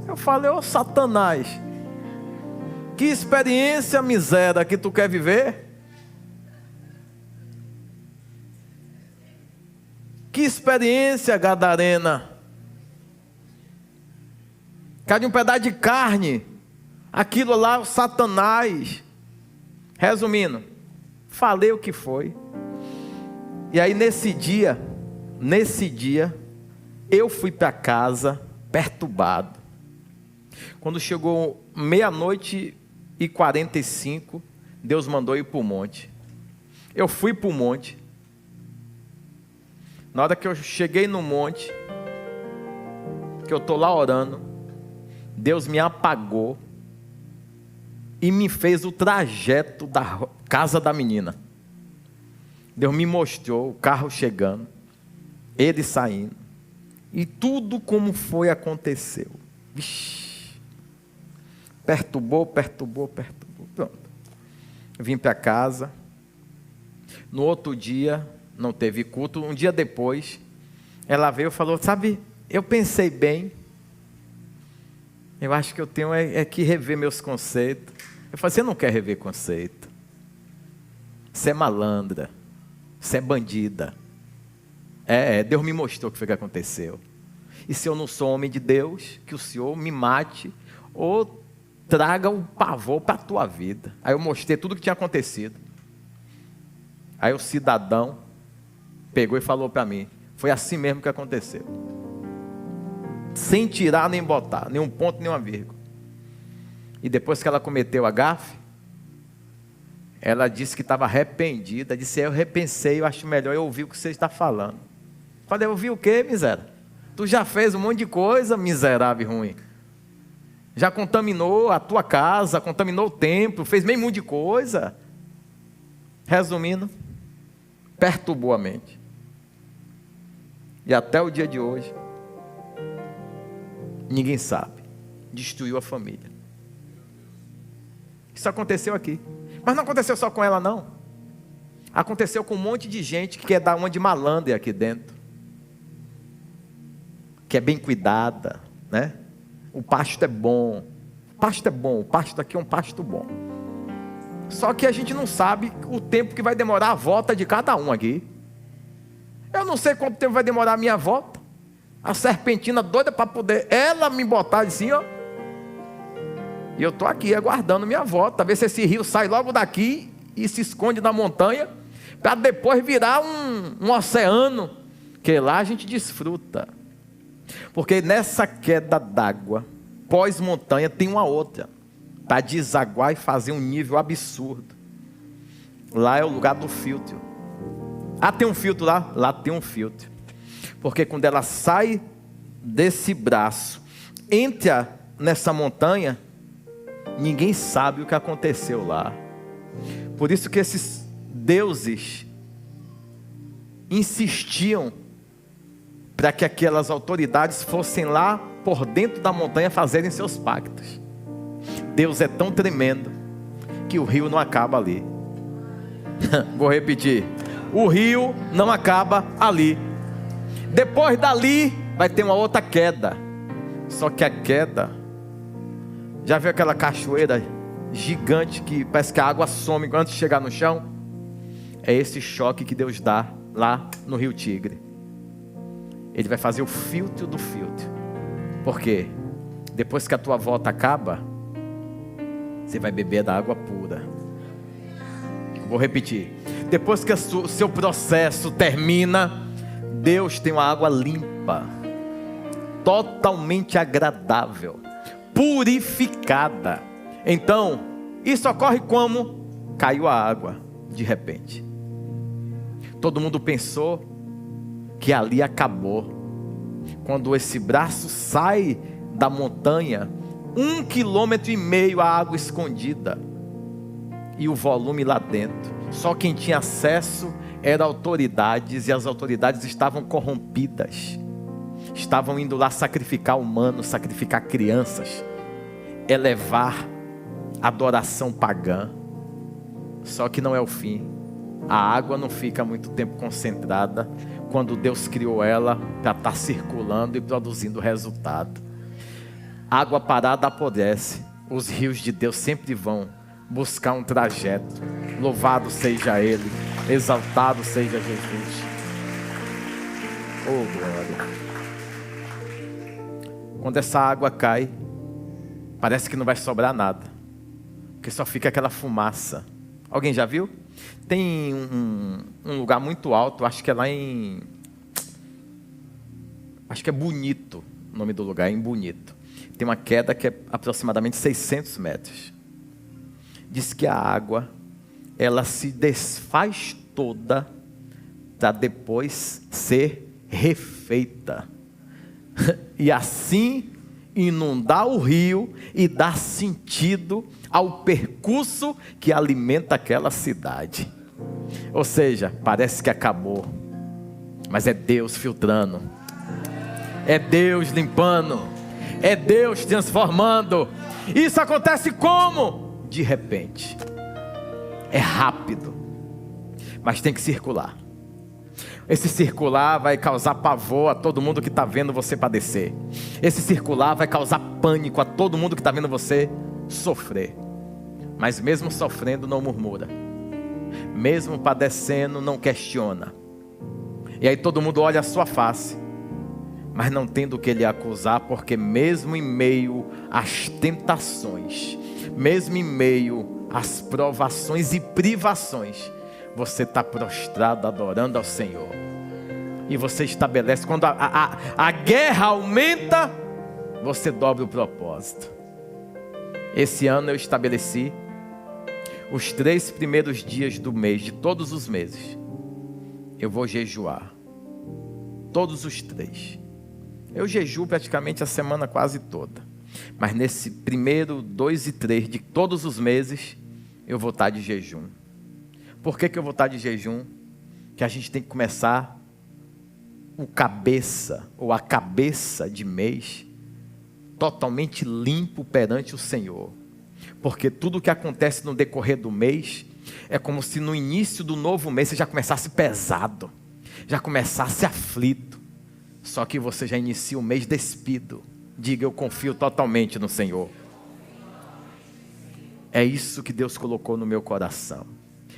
Eu falei: ô Satanás, que experiência miséria que tu quer viver? Que experiência gadarena? Cadê um pedaço de carne? Aquilo lá, o Satanás. Resumindo, falei o que foi. E aí nesse dia, eu fui para casa perturbado. Quando chegou 00:45, Deus mandou ir para o monte. Eu fui para o monte. Na hora que eu cheguei no monte, que eu estou lá orando, Deus me apagou e me fez o trajeto da casa da menina. Deus me mostrou o carro chegando, ele saindo, e tudo como foi aconteceu. Vixe. Perturbou. Pronto. Vim para casa. No outro dia não teve culto. Um dia depois, ela veio e falou: sabe, eu pensei bem, eu acho que eu tenho que rever meus conceitos. Eu falei: você não quer rever conceito? Você é malandra, você é bandida. Deus me mostrou o que foi que aconteceu. E se eu não sou homem de Deus, que o Senhor me mate ou traga um pavor para a tua vida. Aí eu mostrei tudo o que tinha acontecido. Aí o cidadão pegou e falou para mim: foi assim mesmo que aconteceu, sem tirar nem botar, nem um ponto, nem uma vírgula. E depois que ela cometeu a gafe, ela disse que estava arrependida. Disse: eu repensei, eu acho melhor eu ouvir o que você está falando. Falei: eu ouvi o quê, miséria? Tu já fez um monte de coisa, miserável e ruim. Já contaminou a tua casa, contaminou o templo, fez meio monte de coisa. Resumindo, perturbou a mente. E até o dia de hoje, ninguém sabe. Destruiu a família. Isso aconteceu aqui. Mas não aconteceu só com ela, não. Aconteceu com um monte de gente que quer dar uma de malandra aqui dentro. Que é bem cuidada, né? O pasto é bom. O pasto aqui é um pasto bom. Só que a gente não sabe o tempo que vai demorar a volta de cada um aqui. Eu não sei quanto tempo vai demorar a minha volta. A serpentina doida para poder ela me botar assim, ó. E eu estou aqui aguardando minha volta. Ver se esse rio sai logo daqui e se esconde na montanha, para depois virar um oceano, que lá a gente desfruta. Porque nessa queda d'água, pós-montanha, tem uma outra, para desaguar e fazer um nível absurdo. Lá é o lugar do filtro. Ah, tem um filtro lá? Lá tem um filtro. Porque quando ela sai desse braço, entra nessa montanha, ninguém sabe o que aconteceu lá. Por isso que esses deuses insistiam para que aquelas autoridades fossem lá por dentro da montanha fazerem seus pactos. Deus é tão tremendo que o rio não acaba ali. Vou repetir: o rio não acaba ali. Depois dali vai ter uma outra queda. Só que a queda, já viu aquela cachoeira gigante que parece que a água some antes de chegar no chão? É esse choque que Deus dá lá no Rio Tigre. Ele vai fazer o filtro do filtro. Por quê? Depois que a tua volta acaba, você vai beber da água pura. Vou repetir: depois que o seu processo termina, Deus tem uma água limpa, totalmente agradável, purificada. Então, isso ocorre como? Caiu a água de repente. Todo mundo pensou que ali acabou. Quando esse braço sai da montanha, 1,5 km a água escondida, e o volume lá dentro, só quem tinha acesso eram autoridades, e as autoridades estavam corrompidas. Estavam indo lá sacrificar humanos, sacrificar crianças, elevar adoração pagã. Só que não é o fim. A água não fica muito tempo concentrada quando Deus criou ela para estar circulando e produzindo resultado. Água parada apodrece. Os rios de Deus sempre vão buscar um trajeto. Louvado seja Ele, exaltado seja Jesus. Oh, glória. Quando essa água cai, parece que não vai sobrar nada, porque só fica aquela fumaça. Alguém já viu? Tem um lugar muito alto, acho que é lá em... Acho que é Bonito, o nome do lugar, é em Bonito. Tem uma queda que é aproximadamente 600 metros. Diz que a água, ela se desfaz toda para depois ser refeita. E assim inundar o rio e dar sentido ao percurso que alimenta aquela cidade. Ou seja, parece que acabou, mas é Deus filtrando, é Deus limpando, é Deus transformando. Isso acontece como? De repente. É rápido, mas tem que circular. Esse circular vai causar pavor a todo mundo que está vendo você padecer. Esse circular vai causar pânico a todo mundo que está vendo você sofrer. Mas mesmo sofrendo, não murmura. Mesmo padecendo, não questiona. E aí todo mundo olha a sua face, mas não tem do que lhe acusar, porque mesmo em meio às tentações, mesmo em meio às provações e privações, você está prostrado adorando ao Senhor. E você estabelece, quando a guerra aumenta, você dobra o propósito. Esse ano eu estabeleci os 3 primeiros dias do mês, de todos os meses, eu vou jejuar. Todos os 3. Eu jejuo praticamente a semana quase toda. Mas nesse primeiro, 2 e 3 de todos os meses, eu vou estar de jejum. Por que eu vou estar de jejum? Que a gente tem que começar o cabeça, ou a cabeça de mês, totalmente limpo perante o Senhor. Porque tudo que acontece no decorrer do mês, é como se no início do novo mês você já começasse pesado, já começasse aflito. Só que você já inicia o mês despido. Diga: eu confio totalmente no Senhor. É isso que Deus colocou no meu coração.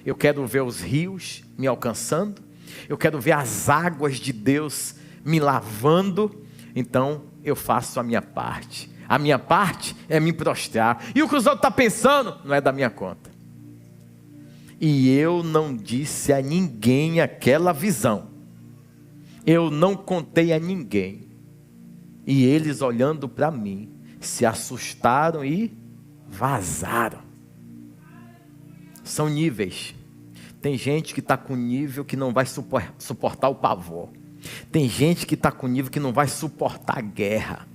Eu quero ver os rios me alcançando. Eu quero ver as águas de Deus me lavando. Então eu faço a minha parte. A minha parte é me prostrar. E o que os outros estão pensando não é da minha conta. E eu não disse a ninguém aquela visão. Eu não contei a ninguém. E eles, olhando para mim, se assustaram e vazaram. São níveis. Tem gente que está com nível que não vai suportar o pavor. Tem gente que está com nível que não vai suportar a guerra.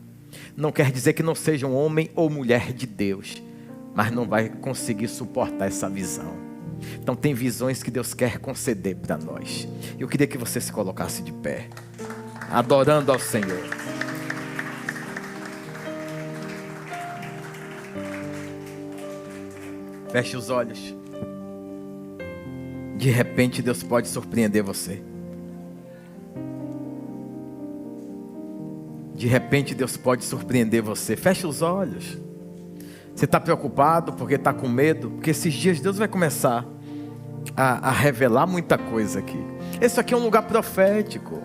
Não quer dizer que não seja um homem ou mulher de Deus, mas não vai conseguir suportar essa visão. Então tem visões que Deus quer conceder para nós. Eu queria que você se colocasse de pé, adorando ao Senhor. Feche os olhos. De repente Deus pode surpreender você. De repente Deus pode surpreender você. Feche os olhos. Você está preocupado porque está com medo? Porque esses dias Deus vai começar a revelar muita coisa aqui. Esse aqui é um lugar profético.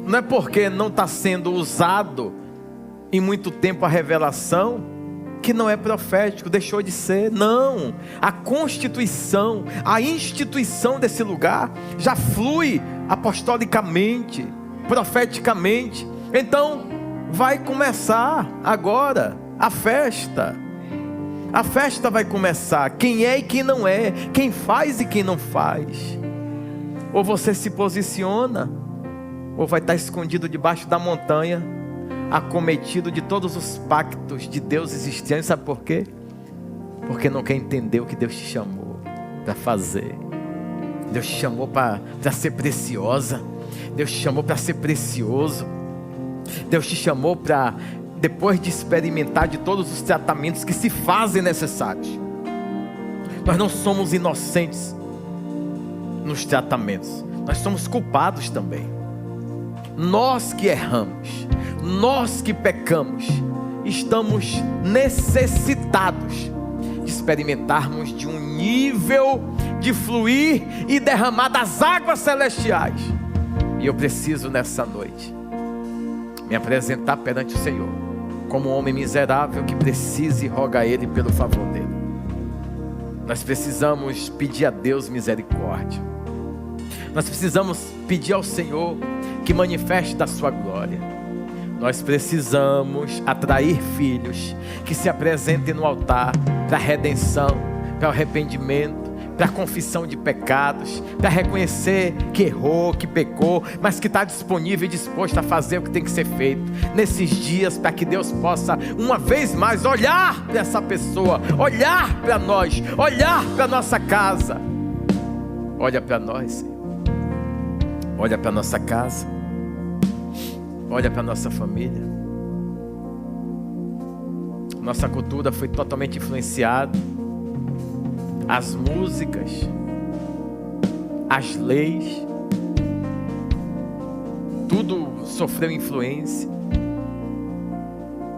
Não é porque não está sendo usado em muito tempo a revelação que não é profético, deixou de ser. Não, a constituição, a instituição desse lugar já flui apostolicamente, profeticamente. Então vai começar agora a festa. A festa vai começar. Quem é e quem não é, quem faz e quem não faz. Ou você se posiciona, ou vai estar escondido debaixo da montanha, acometido de todos os pactos de Deus existentes. Sabe por quê? Porque não quer entender o que Deus te chamou para fazer. Deus te chamou para ser preciosa. Deus te chamou para ser precioso. Deus te chamou para, depois de experimentar de todos os tratamentos que se fazem necessários. Nós não somos inocentes nos tratamentos. Nós somos culpados também. Nós que erramos, nós que pecamos, estamos necessitados de experimentarmos de um nível de fluir e derramar das águas celestiais. E eu preciso nessa noite me apresentar perante o Senhor como um homem miserável que precisa e roga a Ele pelo favor dEle. Nós precisamos pedir a Deus misericórdia. Nós precisamos pedir ao Senhor que manifeste da sua glória. Nós precisamos atrair filhos que se apresentem no altar para a redenção, para o arrependimento, para a confissão de pecados, para reconhecer que errou, que pecou, mas que está disponível e disposto a fazer o que tem que ser feito nesses dias, para que Deus possa uma vez mais olhar para essa pessoa, olhar para nós, olhar para a nossa casa. Olha para nós, Senhor. Olha para a nossa casa. Olha para a nossa família. Nossa cultura foi totalmente influenciada. As músicas, as leis, tudo sofreu influência.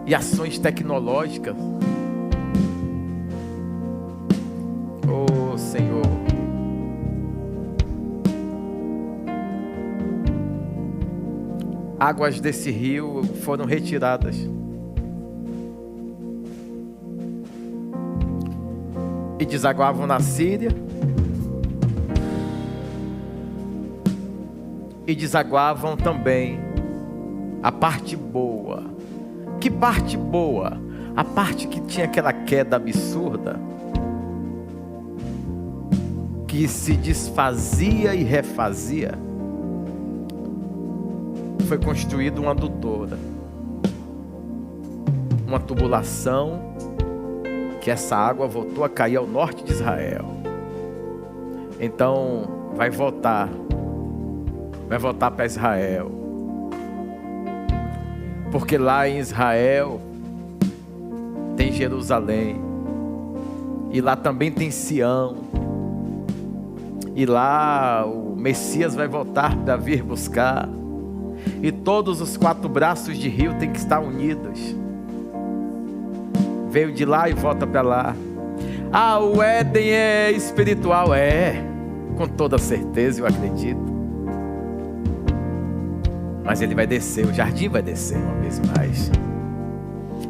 E ações tecnológicas. Oh, Senhor. Águas desse rio foram retiradas. E desaguavam na Síria. E desaguavam também a parte boa. Que parte boa? A parte que tinha aquela queda absurda, que se desfazia e refazia. Foi construída uma adutora, uma tubulação, que essa água voltou a cair ao norte de Israel. Então vai voltar para Israel, porque lá em Israel tem Jerusalém, e lá também tem Sião, e lá o Messias vai voltar para vir buscar. E todos os 4 braços de rio têm que estar unidos. Veio de lá e volta para lá. Ah, o Éden é espiritual. Com toda certeza eu acredito. Mas ele vai descer, o jardim vai descer uma vez mais.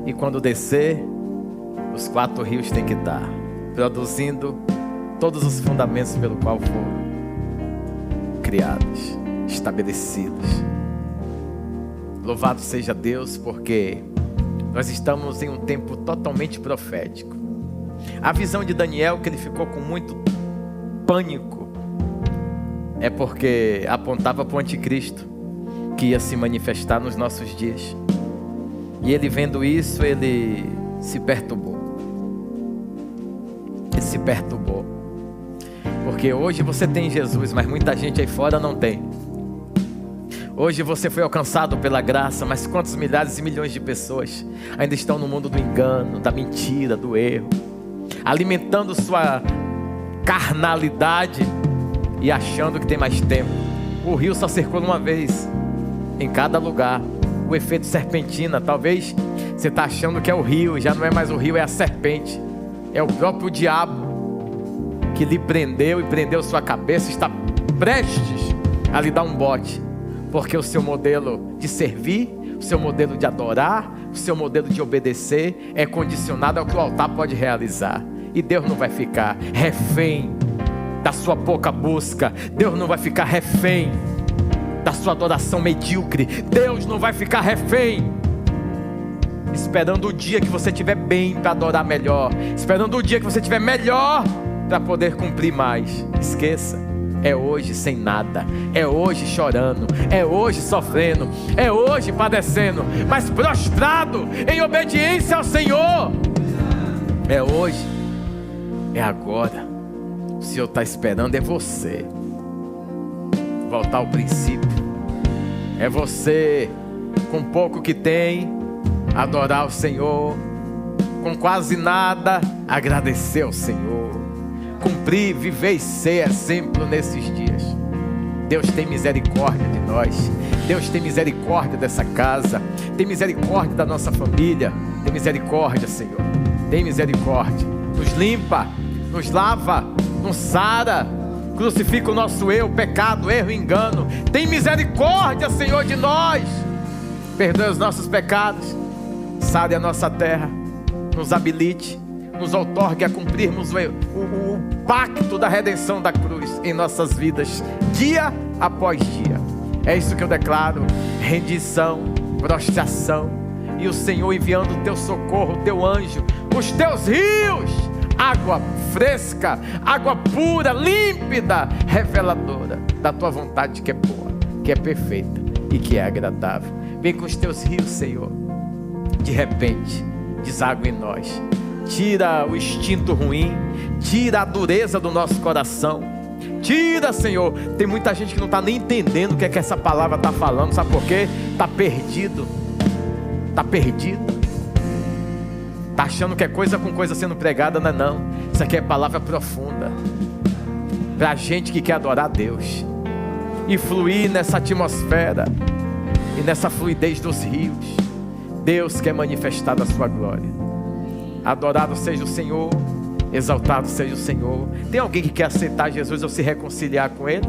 E quando descer, os 4 rios têm que estar produzindo todos os fundamentos pelo qual foram criados, estabelecidos. Louvado seja Deus, porque nós estamos em um tempo totalmente profético. A visão de Daniel, que ele ficou com muito pânico, é porque apontava para o anticristo, que ia se manifestar nos nossos dias. E ele vendo isso, ele se perturbou. Ele se perturbou. Porque hoje você tem Jesus, mas muita gente aí fora não tem. Hoje você foi alcançado pela graça, mas quantos milhares e milhões de pessoas ainda estão no mundo do engano, da mentira, do erro, alimentando sua carnalidade e achando que tem mais tempo. O rio só circula uma vez em cada lugar. O efeito serpentina, talvez você está achando que é o rio, já não é mais o rio, é a serpente. É o próprio diabo que lhe prendeu e prendeu sua cabeça, está prestes a lhe dar um bote. Porque o seu modelo de servir, o seu modelo de adorar, o seu modelo de obedecer é condicionado ao que o altar pode realizar. E Deus não vai ficar refém da sua pouca busca. Deus não vai ficar refém da sua adoração medíocre. Deus não vai ficar refém esperando o dia que você estiver bem para adorar melhor, esperando o dia que você estiver melhor para poder cumprir mais. Esqueça. É hoje sem nada, é hoje chorando, é hoje sofrendo, é hoje padecendo, mas prostrado em obediência ao Senhor. É hoje, é agora. O Senhor está esperando, é você. voltar ao princípio. É você, com pouco que tem, adorar o Senhor, com quase nada, agradecer ao Senhor, cumprir, viver e ser exemplo nesses dias. Deus tem misericórdia de nós, Deus tem misericórdia dessa casa, tem misericórdia da nossa família, tem misericórdia, Senhor, tem misericórdia, nos limpa, nos lava, nos sara, crucifica o nosso eu, pecado, erro, engano. Tem misericórdia, Senhor, de nós. Perdoe os nossos pecados, sare a nossa terra, nos habilite, nos outorgue a cumprirmos o pacto da redenção da cruz em nossas vidas, dia após dia. É isso que eu declaro: rendição, prostração, e o Senhor enviando o teu socorro, o teu anjo, os teus rios, água fresca, água pura, límpida, reveladora da tua vontade, que é boa, que é perfeita e que é agradável. Vem com os teus rios, Senhor. De repente, deságua em nós, tira o instinto ruim, tira a dureza do nosso coração, tira, Senhor. Tem muita gente que não está nem entendendo o que é que essa palavra está falando. Sabe por quê? Está perdido, está perdido, está achando que é coisa com coisa sendo pregada. Não é não, isso aqui é palavra profunda para a gente que quer adorar a Deus e fluir nessa atmosfera e nessa fluidez dos rios. Deus quer manifestar a sua glória. Adorado seja o Senhor, exaltado seja o Senhor. Tem alguém que quer aceitar Jesus ou se reconciliar com Ele?